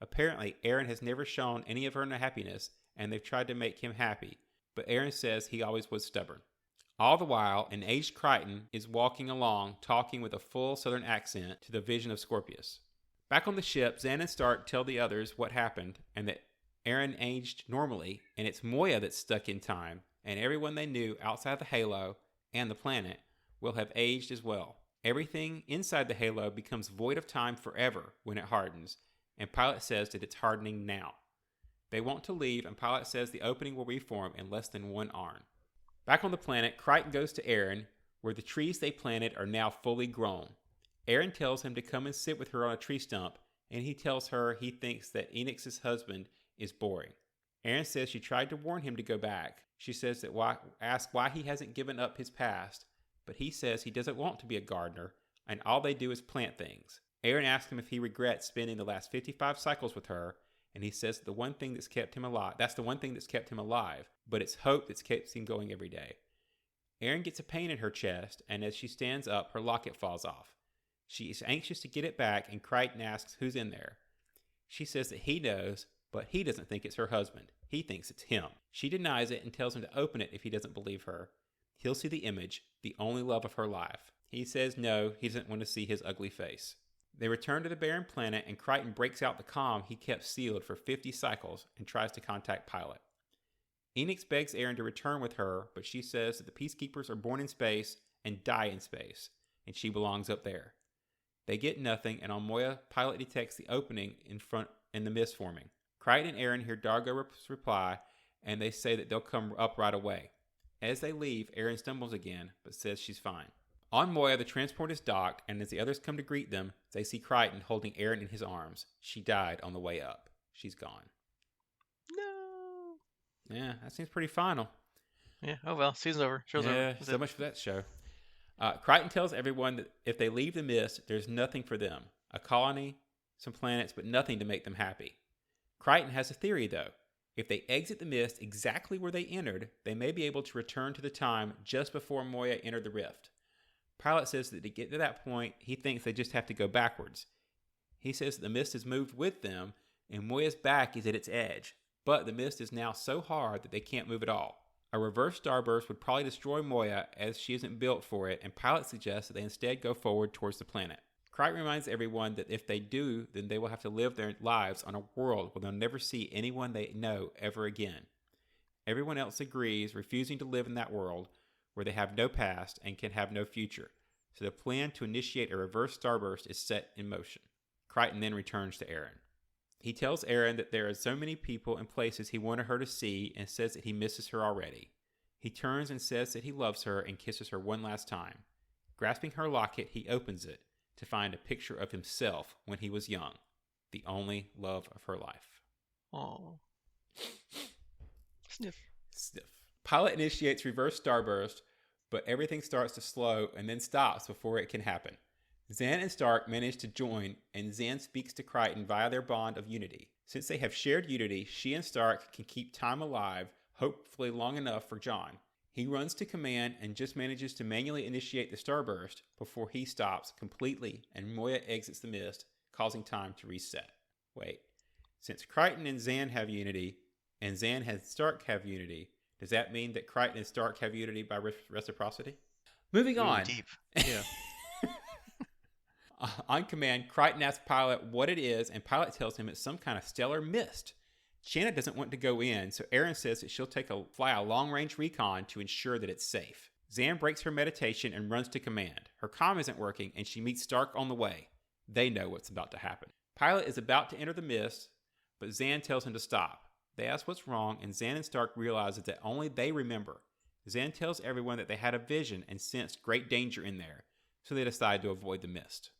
Apparently, Aeryn has never shown any of her unhappiness, and they've tried to make him happy, but Aeryn says he always was stubborn. All the while, an aged Crichton is walking along, talking with a full southern accent to the vision of Scorpius. Back on the ship, Zan and Stark tell the others what happened, and that Aeryn aged normally, and it's Moya that's stuck in time, and everyone they knew outside the halo and the planet will have aged as well. Everything inside the halo becomes void of time forever when it hardens, and Pilot says that it's hardening now. They want to leave, and Pilot says the opening will reform in less than 1 arm. Back on the planet, Crichton goes to Aeryn, where the trees they planted are now fully grown. Aeryn tells him to come and sit with her on a tree stump, and he tells her he thinks that Enix's husband is boring. Aeryn says she tried to warn him to go back. She says that ask why he hasn't given up his past, but he says he doesn't want to be a gardener, and all they do is plant things. Aeryn asks him if he regrets spending the last 55 cycles with her, and he says that that's the one thing that's kept him alive, but it's hope that keeps him going every day. Aeryn gets a pain in her chest, and as she stands up, her locket falls off. She is anxious to get it back, and Crichton asks who's in there. She says that he knows, but he doesn't think it's her husband. He thinks it's him. She denies it and tells him to open it if he doesn't believe her. He'll see the image, the only love of her life. He says no, he doesn't want to see his ugly face. They return to the barren planet, and Crichton breaks out the comm he kept sealed for 50 cycles and tries to contact Pilot. Enix begs Aeryn to return with her, but she says that the Peacekeepers are born in space and die in space, and she belongs up there. They get nothing, and on Moya, Pilot detects the opening in the mist forming. Crichton and Aeryn hear Dargo's reply, and they say that they'll come up right away. As they leave, Aeryn stumbles again, but says she's fine. On Moya, the transport is docked, and as the others come to greet them, they see Crichton holding Aeryn in his arms. She died on the way up. She's gone. No. Yeah, that seems pretty final. Yeah, oh well, season's over. Show's over. Yeah, so much for that show. Crichton tells everyone that if they leave the mist, there's nothing for them. A colony, some planets, but nothing to make them happy. Crichton has a theory, though. If they exit the mist exactly where they entered, they may be able to return to the time just before Moya entered the rift. Pilot says that to get to that point, he thinks they just have to go backwards. He says that the mist has moved with them, and Moya's back is at its edge, but the mist is now so hard that they can't move at all. A reverse starburst would probably destroy Moya, as she isn't built for it, and Pilot suggests that they instead go forward towards the planet. Crichton reminds everyone that if they do, then they will have to live their lives on a world where they'll never see anyone they know ever again. Everyone else agrees, refusing to live in that world where they have no past and can have no future. So the plan to initiate a reverse starburst is set in motion. Crichton then returns to Aeryn. He tells Aeryn that there are so many people and places he wanted her to see, and says that he misses her already. He turns and says that he loves her and kisses her one last time. Grasping her locket, he opens it to find a picture of himself when he was young, the only love of her life. Aww. Sniff. Sniff. Pilot initiates reverse starburst, but everything starts to slow and then stops before it can happen. Zan and Stark manage to join, and Zan speaks to Crichton via their bond of unity. Since they have shared unity, she and Stark can keep time alive, hopefully long enough for John. He runs to command and just manages to manually initiate the starburst before he stops completely and Moya exits the mist, causing time to reset. Wait, since Crichton and Zan have unity, and Zan and Stark have unity, does that mean that Crichton and Stark have unity by reciprocity? Moving on. Deep. Yeah. On command, Crichton asks Pilot what it is, and Pilot tells him it's some kind of stellar mist. Shanna doesn't want to go in, so Aeryn says that she'll fly a long-range recon to ensure that it's safe. Zan breaks her meditation and runs to command. Her comm isn't working, and she meets Stark on the way. They know what's about to happen. Pilot is about to enter the mist, but Zan tells him to stop. They ask what's wrong, and Zan and Stark realize that only they remember. Zan tells everyone that they had a vision and sensed great danger in there, so they decide to avoid the mist.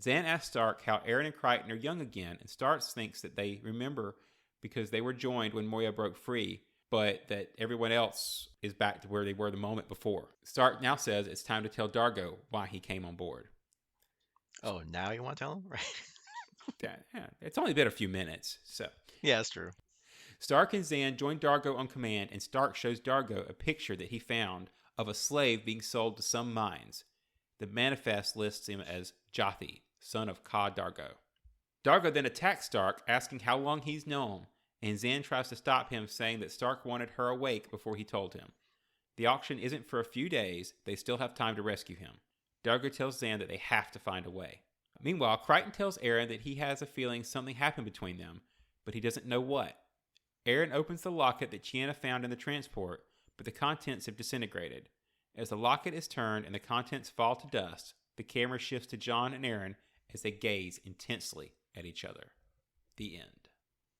Zan asks Stark how Aeryn and Crichton are young again, and Stark thinks that they remember because they were joined when Moya broke free, but that everyone else is back to where they were the moment before. Stark now says it's time to tell Dargo why he came on board. Oh, now you want to tell him? Right. Yeah, it's only been a few minutes, so. Yeah, that's true. Stark and Zan join Dargo on command, and Stark shows Dargo a picture that he found of a slave being sold to some mines. The manifest lists him as Jothi, son of Ka Dargo. Dargo then attacks Stark, asking how long he's known, and Zan tries to stop him, saying that Stark wanted her awake before he told him. The auction isn't for a few days, they still have time to rescue him. Dargo tells Zan that they have to find a way. Meanwhile, Crichton tells Aeryn that he has a feeling something happened between them, but he doesn't know what. Aeryn opens the locket that Chiana found in the transport, but the contents have disintegrated. As the locket is turned and the contents fall to dust, the camera shifts to John and Aeryn as they gaze intensely at each other. The end.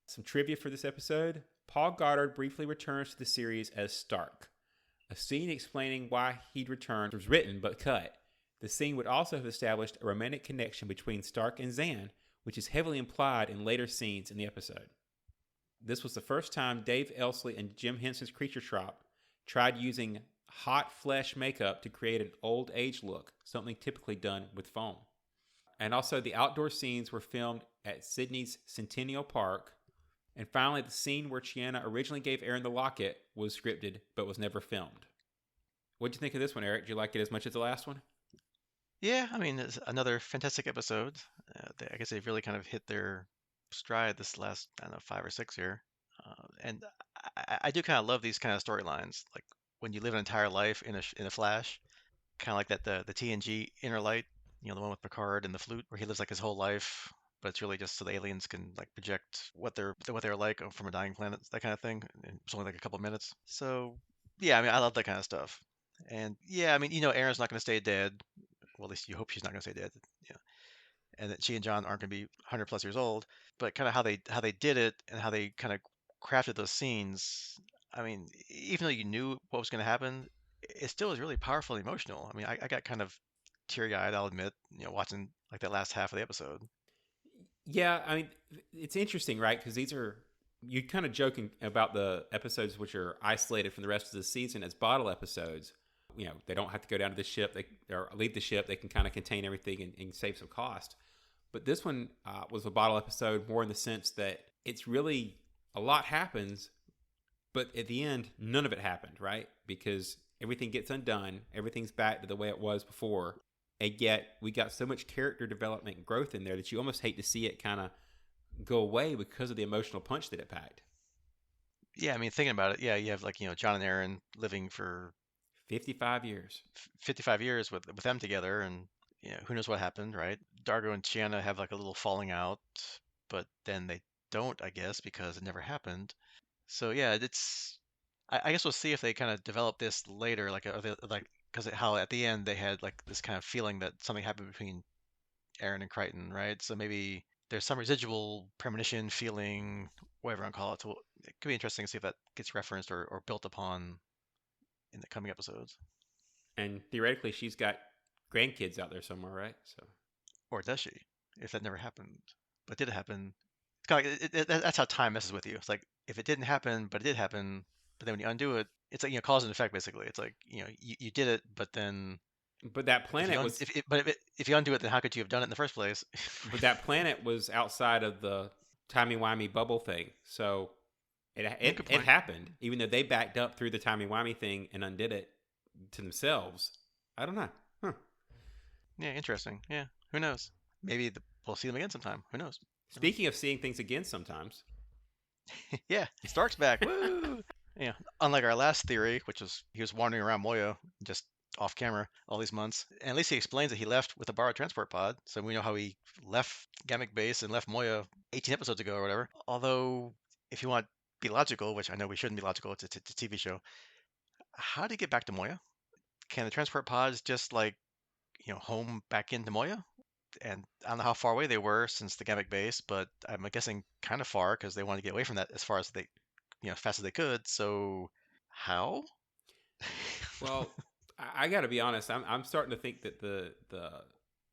Some trivia for this episode. Paul Goddard briefly returns to the series as Stark. A scene explaining why he'd returned was written but cut. The scene would also have established a romantic connection between Stark and Zan, which is heavily implied in later scenes in the episode. This was the first time Dave Elsley and Jim Henson's Creature Shop tried using hot flesh makeup to create an old age look, something typically done with foam. And also the outdoor scenes were filmed at Sydney's Centennial Park. And finally, the scene where Chiana originally gave Aeryn the locket was scripted but was never filmed. What'd you think of this one, Eric? Did you like it as much as the last one? Yeah, I mean, it's another fantastic episode. I guess they've really kind of hit their stride this last, I don't know, 5 or 6 year. And I do kind of love these kind of storylines, like when you live an entire life in a flash, kind of like that the TNG Inner Light, the one with Picard and the flute, where he lives like his whole life, but it's really just so the aliens can like project what they're like from a dying planet, that kind of thing. And it's only like a couple of minutes. So yeah, I mean, I love that kind of stuff. And yeah, I mean, Aaron's not going to stay dead. Well, at least you hope she's not going to stay dead. Yeah, and that she and John aren't going to be 100 plus years old. But kind of how they did it and how they kind of crafted those scenes. I mean, even though you knew what was going to happen, it still was really powerful and emotional. I mean, I got kind of teary-eyed, I'll admit, watching like that last half of the episode. Yeah, I mean, it's interesting, right? Because these are, you're kind of joking about the episodes which are isolated from the rest of the season as bottle episodes. They don't have to go down to the ship, or leave the ship. They can kind of contain everything and save some cost. But this one was a bottle episode more in the sense that it's really a lot happens, but at the end, none of it happened, right? Because everything gets undone, everything's back to the way it was before, and yet we got so much character development and growth in there that you almost hate to see it kind of go away because of the emotional punch that it packed. Yeah, I mean, thinking about it, yeah, you have like, John and Aaron living for 55 years. 55 years with them together, and who knows what happened, right? Dargo and Chiana have like a little falling out, but then they don't, I guess, because it never happened. So yeah, I guess we'll see if they kind of develop this later, like are they, like because how at the end they had like this kind of feeling that something happened between Aeryn and Crichton, right? So maybe there's some residual premonition, feeling, whatever you want to call it. So it could be interesting to see if that gets referenced or built upon in the coming episodes. And theoretically, she's got grandkids out there somewhere, right? So, Or does she? If that never happened, but did it happen? It's kind of like that's how time messes with you. It's like if it didn't happen, but it did happen, but then when you undo it, it's like cause and effect basically. It's like you did it, but then but that if you planet was, if you undo it, then how could you have done it in the first place? but that planet was outside of the timey-wimey bubble thing. So it Yeah, it, good it point. happened, even though they backed up through the timey-wimey thing and undid it to themselves. I don't know. Huh. Yeah, interesting. Yeah, who knows? Maybe we'll see them again sometime. Who knows? Who knows? Speaking of seeing things again sometimes, Yeah, Stark's back. Woo! Yeah, unlike our last theory, which was he was wandering around Moya just off camera all these months. And at least he explains that he left with a borrowed transport pod, so we know how he left Gamma Base and left Moya 18 episodes ago or whatever. Although, if you want to be logical, which I know we shouldn't be logical, it's a TV show. How did he get back to Moya? Can the transport pods just like home back into Moya? And I don't know how far away they were since the Gamma Base, but I'm guessing kind of far because they wanted to get away from that as far as they, as fast as they could. So how? well, I got to be honest. I'm starting to think that the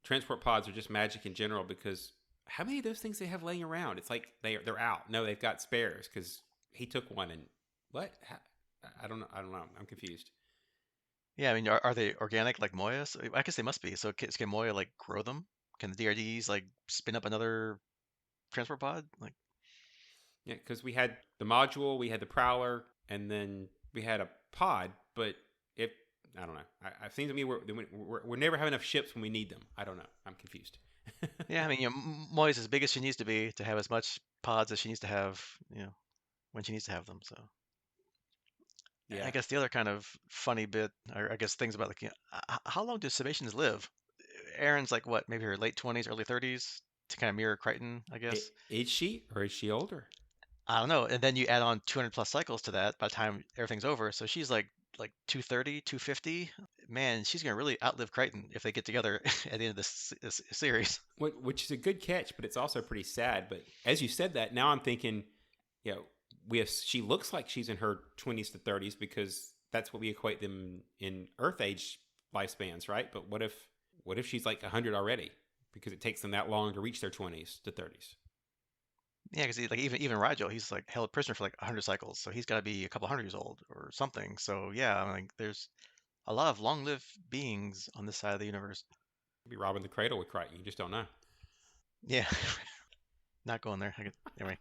transport pods are just magic in general because how many of those things they have laying around? It's like they're out. No, they've got spares because he took one and what? I don't know. I don't know. I'm confused. Yeah, I mean, are they organic like Moya? So, I guess they must be. So can Moya like grow them? Can the DRDs like spin up another transport pod? Like, Yeah, because we had the module, we had the prowler, and then we had a pod. But if I don't know, it seems to me we're never have enough ships when we need them. I don't know. I'm confused. yeah, I mean, Moya's as big as she needs to be to have as much pods as she needs to have, when she needs to have them. So I Yeah, guess the other kind of funny bit, or I guess things about like, how long do Sebastians live? Aaron's like what, maybe her late 20s, early 30s to kind of mirror Crichton, I guess. is she or is she older? I don't know. And then you add on 200 plus cycles to that by the time everything's over. So she's like 230, 250. Man, she's gonna really outlive Crichton if they get together at the end of this series. Which is a good catch, but it's also pretty sad. But as you said that, now I'm thinking, you know, we have she looks like she's in her 20s to 30s because that's what we equate them in Earth age lifespans, right? But what if she's like 100 already because it takes them that long to reach their 20s to 30s? Yeah, because like even Rigel, he's like held prisoner for like 100 cycles, so he's got to be a couple hundred years old or something. So yeah, I mean, there's a lot of long-lived beings on this side of the universe. Be robbing the cradle with Crichton. You just don't know. Yeah, not going there. Anyway,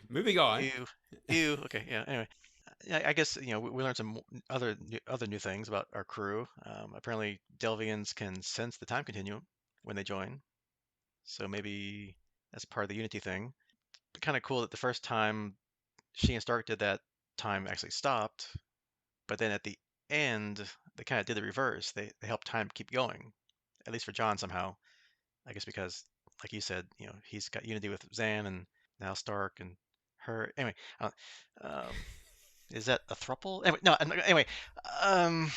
Moving on. ew, ew. Okay, yeah. Anyway, yeah, I guess we learned some other new things about our crew. Apparently, Delvians can sense the time continuum when they join, so maybe that's part of the Unity thing. Kind of cool that the first time she and Stark did that, time actually stopped, but then at the end, they kind of did the reverse. They helped time keep going, at least for John somehow. I guess because, like you said, he's got unity with Zan and now Stark and her. Anyway, um, is that a thruple? Anyway, no. Anyway, um,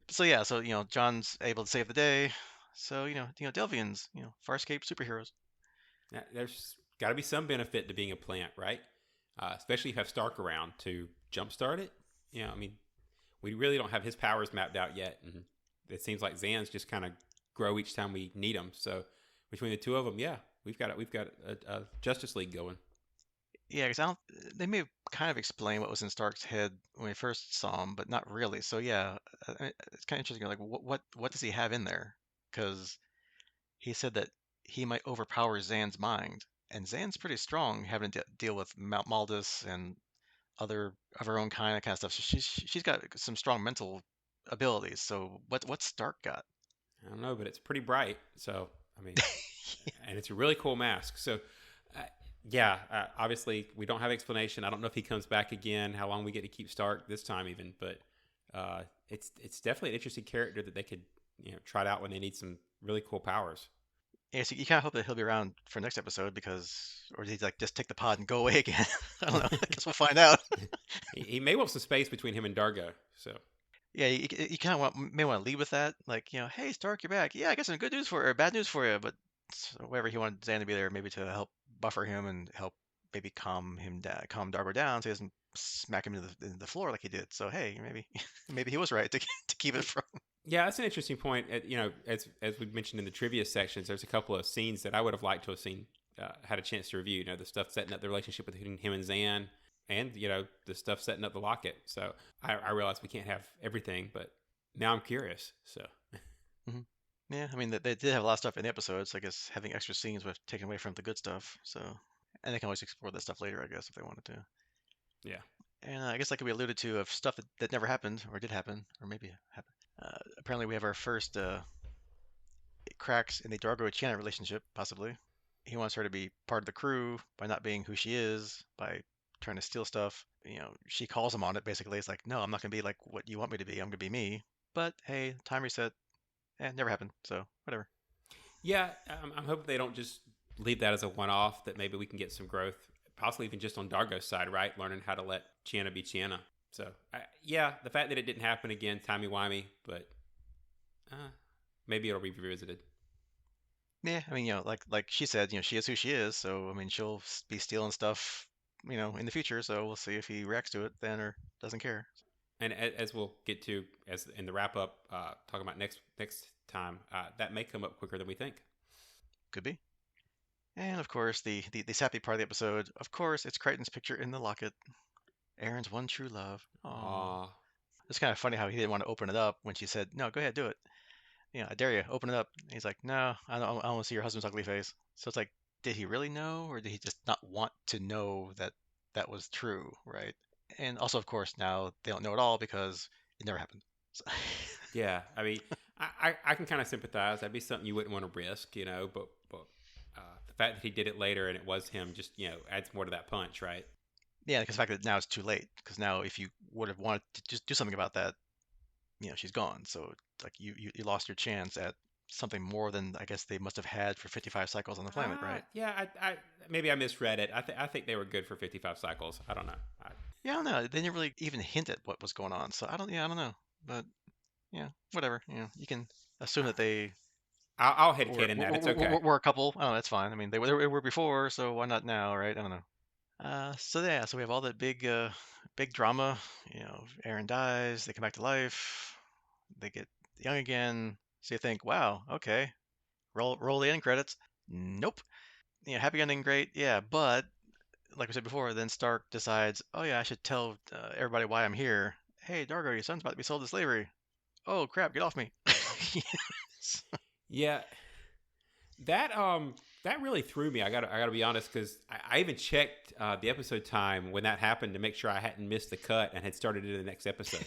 so yeah, so John's able to save the day. So Delvians, Farscape superheroes. Yeah, there's got to be some benefit to being a plant, right? Especially if you have Stark around to jumpstart it. I mean, we really don't have his powers mapped out yet, and it seems like Zan's just kind of grow each time we need them. So between the two of them, yeah, we've got a Justice League going. Yeah, because they may have kind of explained what was in Stark's head when we first saw him, but not really. So yeah, it's kind of interesting. Like, what does he have in there? Because he said that he might overpower Zan's mind, and Zan's pretty strong, having to deal with Maldus and other of her own kind of stuff. So she's got some strong mental abilities. So what's Stark got? I don't know, but it's pretty bright. So I mean, and it's a really cool mask. So uh, yeah, obviously we don't have explanation. I don't know if he comes back again. How long we get to keep Stark this time, even. But it's definitely an interesting character that they could try it out when they need some really cool powers. Yeah, so you kind of hope that he'll be around for next episode or did he like just take the pod and go away again? I don't know. I guess we'll find out. He may want some space between him and Dargo. So Yeah, you kind of may want to lead with that, like hey Stark, you're back. Yeah, I got some good news for you, or bad news for you, but whatever he wanted Zan to be there, maybe to help buffer him and help maybe calm him down, calm Dargo down, so he doesn't smack him into the floor like he did. So hey, maybe maybe he was right to to keep it from. yeah, that's an interesting point. As we mentioned in the trivia sections, there's a couple of scenes that I would have liked to have seen, had a chance to review. The stuff setting up the relationship between him and Zan, and the stuff setting up the Locket. So I realize we can't have everything, but now I'm curious. So Mhm. Yeah, I mean they did have a lot of stuff in the episodes. I guess having extra scenes would have taken away from the good stuff. So, and they can always explore that stuff later, I guess, if they wanted to. yeah, And I guess like we alluded to of stuff that never happened or did happen or maybe happened. Apparently, we have our first cracks in the Dargo Chiana relationship, possibly. He wants her to be part of the crew by not being who she is, by trying to steal stuff. She calls him on it, basically. It's like, no, I'm not going to be like what you want me to be. I'm going to be me. But hey, time reset. Never happened. So, whatever. yeah. I'm hoping they don't just leave that as a one-off. That maybe we can get some growth, possibly even just on Dargo's side, right? Learning how to let Chiana be Chiana. So yeah, the fact that it didn't happen again, timey-wimey, but maybe it'll be revisited. Yeah, I mean, like she said, she is who she is. So, I mean, she'll be stealing stuff, in the future. So we'll see if he reacts to it then or doesn't care. And as we'll get to as in the wrap up, talking about next time, that may come up quicker than we think. Could be. And of course, the sappy part of the episode, of course, it's Crichton's picture in the locket. Aeryn's one true love. Aww. Aw. It's kind of funny how he didn't want to open it up when she said, "No, go ahead, do it. I dare you, open it up." And he's like, "No, I don't want to see your husband's ugly face." So it's like, did he really know, or did he just not want to know that that was true, right? And also, of course, now they don't know at all because it never happened. So, Yeah, I mean, I can kind of sympathize. That'd be something you wouldn't want to risk, but the fact that he did it later and it was him just adds more to that punch, right? yeah, because the fact that now it's too late. Because now, if you would have wanted to just do something about that, she's gone. So like you lost your chance at something more than I guess they must have had for 55 cycles on the planet, right? Yeah, I maybe I misread it. I think they were good for 55 cycles. I don't know. Yeah, I don't know. They didn't really even hint at what was going on. So I don't know. But yeah, whatever. You can assume that they I'll headcanon that. It's okay. were a couple. Oh, that's fine. I mean, they were before, so why not now, right? I don't know. So yeah, so we have all that big drama. Aeryn dies. They come back to life. They get young again. So you think, wow, okay, roll the end credits. Nope. Happy ending, great. Yeah, but like we said before, then Stark decides, oh yeah, I should tell everybody why I'm here. Hey, Dargo, your son's about to be sold to slavery. Oh crap, get off me. Yeah, that really threw me. I gotta be honest because I even checked the episode time when that happened to make sure I hadn't missed the cut and had started in the next episode.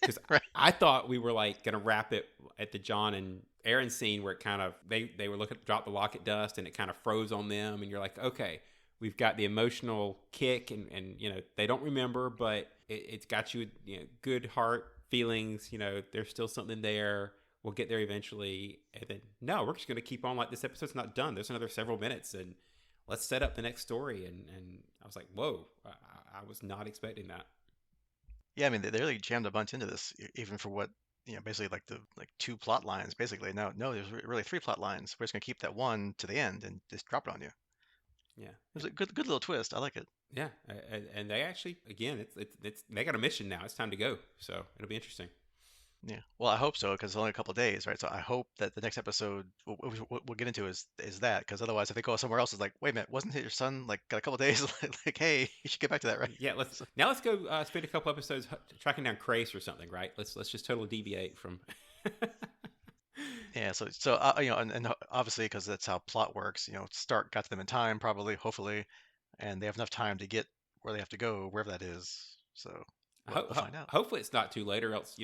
Because Right. I thought we were like gonna wrap it at the John and Aeryn scene where it kind of they were looking drop the locket dust and it kind of froze on them and you're like, okay, we've got the emotional kick and they don't remember, but it's got you good heart feelings. There's still something there. We'll get there eventually. And then no, we're just gonna keep on like this episode's not done. There's another several minutes and let's set up the next story. And I was like, whoa, I was not expecting that. Yeah, I mean they really jammed a bunch into this, even for what basically like the two plot lines. Basically, no, there's really three plot lines. We're just gonna keep that one to the end and just drop it on you. It Yeah. was a good little twist. I like it. Yeah, and they actually again, it's they got a mission now. It's time to go, so it'll be interesting. Yeah. Well, I hope so because it's only a couple of days, right? So I hope that the next episode we'll get into is that because otherwise, if they go somewhere else, it's like, wait a minute, wasn't it your son like got a couple of days? Like, hey, you should get back to that, right? Yeah, let's go spend a couple episodes tracking down Crace or something, right? Let's just totally deviate from. Yeah. So and obviously because that's how plot works. Stark got to them in time, probably, hopefully, and they have enough time to get where they have to go, wherever that is. So we'll find out. Hopefully, it's not too late, or else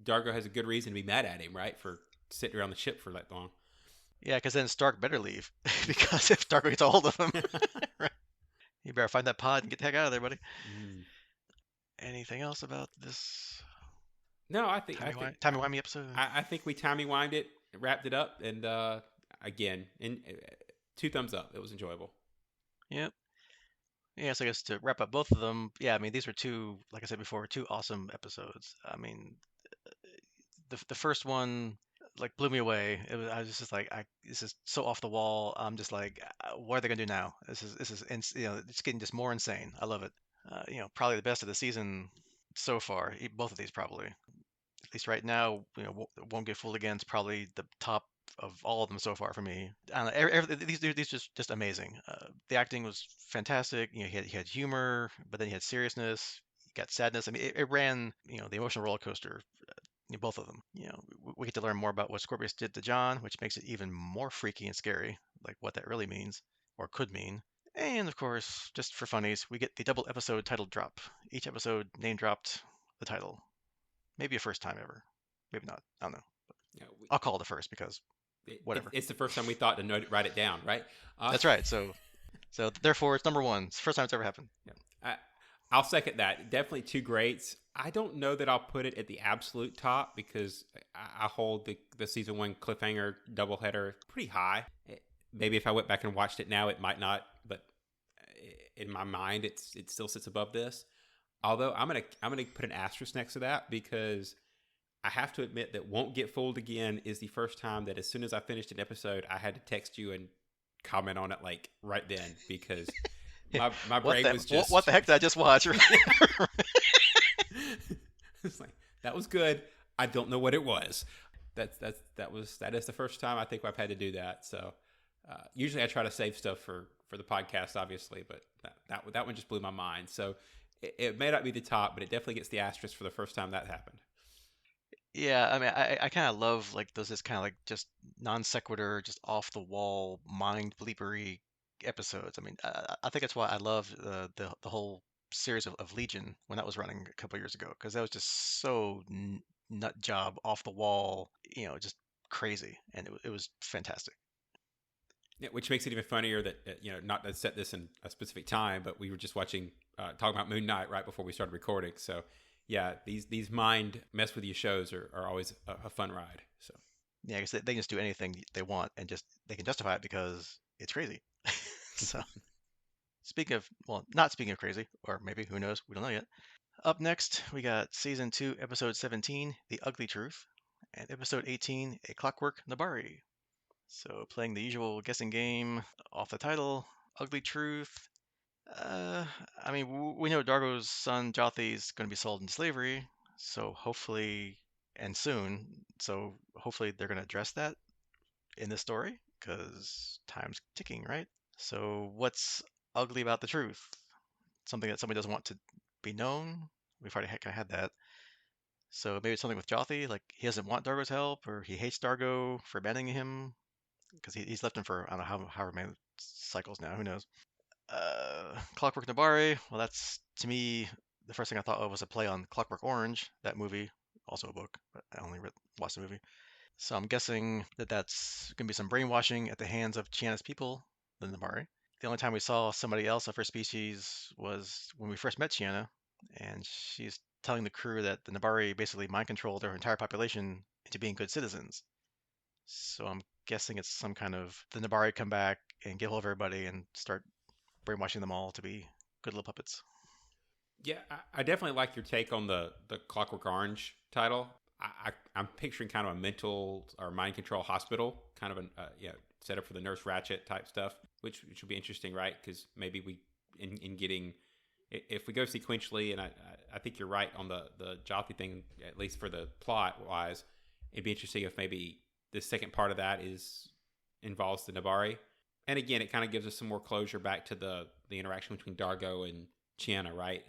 Dargo has a good reason to be mad at him, right, for sitting around the ship for that long. Yeah, because then Stark better leave because if Darko gets a hold of him, right, you better find that pod and get the heck out of there, buddy. Mm. Anything else about this No, I think timey-wimey episode? I think we timey-wimey it, wrapped it up, and again, 2 thumbs up. It was enjoyable. Yep. Yeah, so I guess to wrap up both of them, yeah, I mean these were two, like I said before, two awesome episodes. I mean, the first one like blew me away. I was just like, this is so off the wall. I'm just like, what are they gonna do now? This is it's getting just more insane. I love it. Probably the best of the season so far. Both of these probably, at least right now. Won't get fooled again. It's probably the top of all of them so far for me. I don't know, these just amazing. The acting was fantastic. He had humor, but then he had seriousness. He got sadness. I mean, it ran the emotional roller coaster. Both of them. We get to learn more about what Scorpius did to John, which makes it even more freaky and scary, like what that really means or could mean. And of course, just for funnies, we get the double episode title drop. Each episode name dropped the title. Maybe a first time ever. Maybe not. I don't know. Yeah, I'll call it a first because whatever. It's the first time we thought to write it down, right? That's right. So therefore, it's number one. It's the first time it's ever happened. Yeah. I'll second that. Definitely 2 greats. I don't know that I'll put it at the absolute top because I hold the season 1 cliffhanger doubleheader pretty high. Maybe if I went back and watched it now, it might not, but in my mind, it still sits above this. Although I'm gonna put an asterisk next to that because I have to admit that Won't Get Fooled Again is the first time that as soon as I finished an episode, I had to text you and comment on it like right then because my brain was just what the heck did I just watch? It's like, that was good. I don't know what it was. That is the first time I think I've had to do that. So usually I try to save stuff for the podcast, obviously, but that one just blew my mind. So it may not be the top, but it definitely gets the asterisk for the first time that happened. Yeah, I mean, I kind of love like those just kind of like just non sequitur, just off the wall, mind bleepery episodes. I mean, I think that's why I love the whole series of Legion when that was running a couple years ago, because that was just so nut job, off the wall, just crazy, and it was fantastic. Yeah, which makes it even funnier that not to set this in a specific time, but we were just watching talking about Moon Knight right before we started recording. So yeah, these mind mess with you shows are always a fun ride. So Yeah, because they can just do anything they want, and just they can justify it because it's crazy. So speaking of, well, not speaking of crazy, or maybe who knows, we don't know yet. Up next, we got season 2, episode 17, The Ugly Truth, and episode 18, A Clockwork Nabari. So playing the usual guessing game off the title, Ugly Truth. Uh, I mean, we know Dargo's son Jothi is going to be sold into slavery, so hopefully, and soon, so hopefully they're going to address that in this story, because time's ticking, right? So what's ugly about the truth? Something that somebody doesn't want to be known? We've already kind of had that. So maybe it's something with Jothi, like he doesn't want Dargo's help, or he hates Dargo for abandoning him, because he's left him for, I don't know, however many cycles now, who knows. Clockwork Nabari, well, that's, to me, the first thing I thought of was a play on Clockwork Orange, that movie, also a book, but I only watched the movie. So I'm guessing that that's going to be some brainwashing at the hands of Chiana's people, the Nabari. The only time we saw somebody else of her species was when we first met Chiana, and she's telling the crew that the Nabari basically mind controlled their entire population into being good citizens. So I'm guessing it's some kind of the Nabari come back and get hold of everybody and start brainwashing them all to be good little puppets. yeah, I definitely like your take on the Clockwork Orange title. I'm picturing kind of a mental or mind control hospital, kind of set up for the Nurse Ratchet type stuff, which would be interesting, right? Because maybe we in getting if we go sequentially, and I think you're right on the Jothi thing, at least for the plot wise. It'd be interesting if maybe the second part of that involves the Nabari, and again, it kind of gives us some more closure back to the interaction between Dargo and Chiana, right?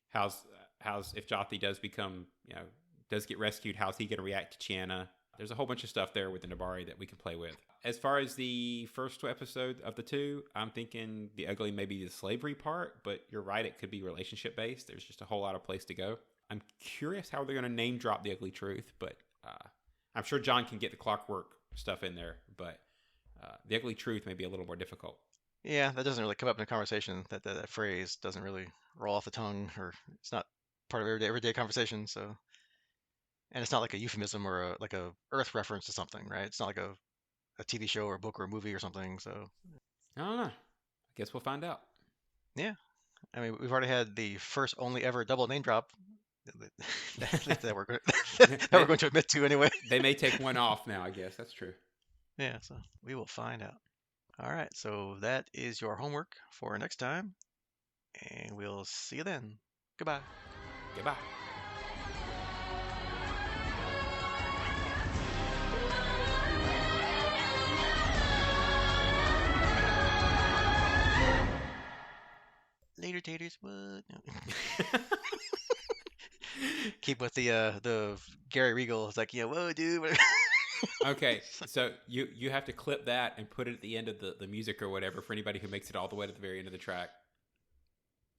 How's if Jothi does become does get rescued, how's he going to react to Chiana? There's a whole bunch of stuff there with the Nabari that we can play with. As far as the first episode of the two, I'm thinking the ugly may be the slavery part, but you're right, it could be relationship based. There's just a whole lot of place to go. I'm curious how they're going to name drop the ugly truth, but I'm sure John can get the clockwork stuff in there, but the ugly truth may be a little more difficult. Yeah, that doesn't really come up in a conversation. That phrase doesn't really roll off the tongue, or it's not part of everyday conversation. So, and it's not like a euphemism or like a Earth reference to something, right? It's not like a TV show or a book or a movie or something. So, I don't know. I guess we'll find out. yeah, I mean, we've already had the first only ever double name drop that we're going that we're they, going to admit to anyway. they may take one off now, I guess. That's true. Yeah, so we will find out. All right, so that is your homework for next time, and we'll see you then. Goodbye. Goodbye. Later, taters. What? No. Keep with the Gary Regal. It's like, whoa, dude. Okay, so you have to clip that and put it at the end of the music or whatever for anybody who makes it all the way to the very end of the track.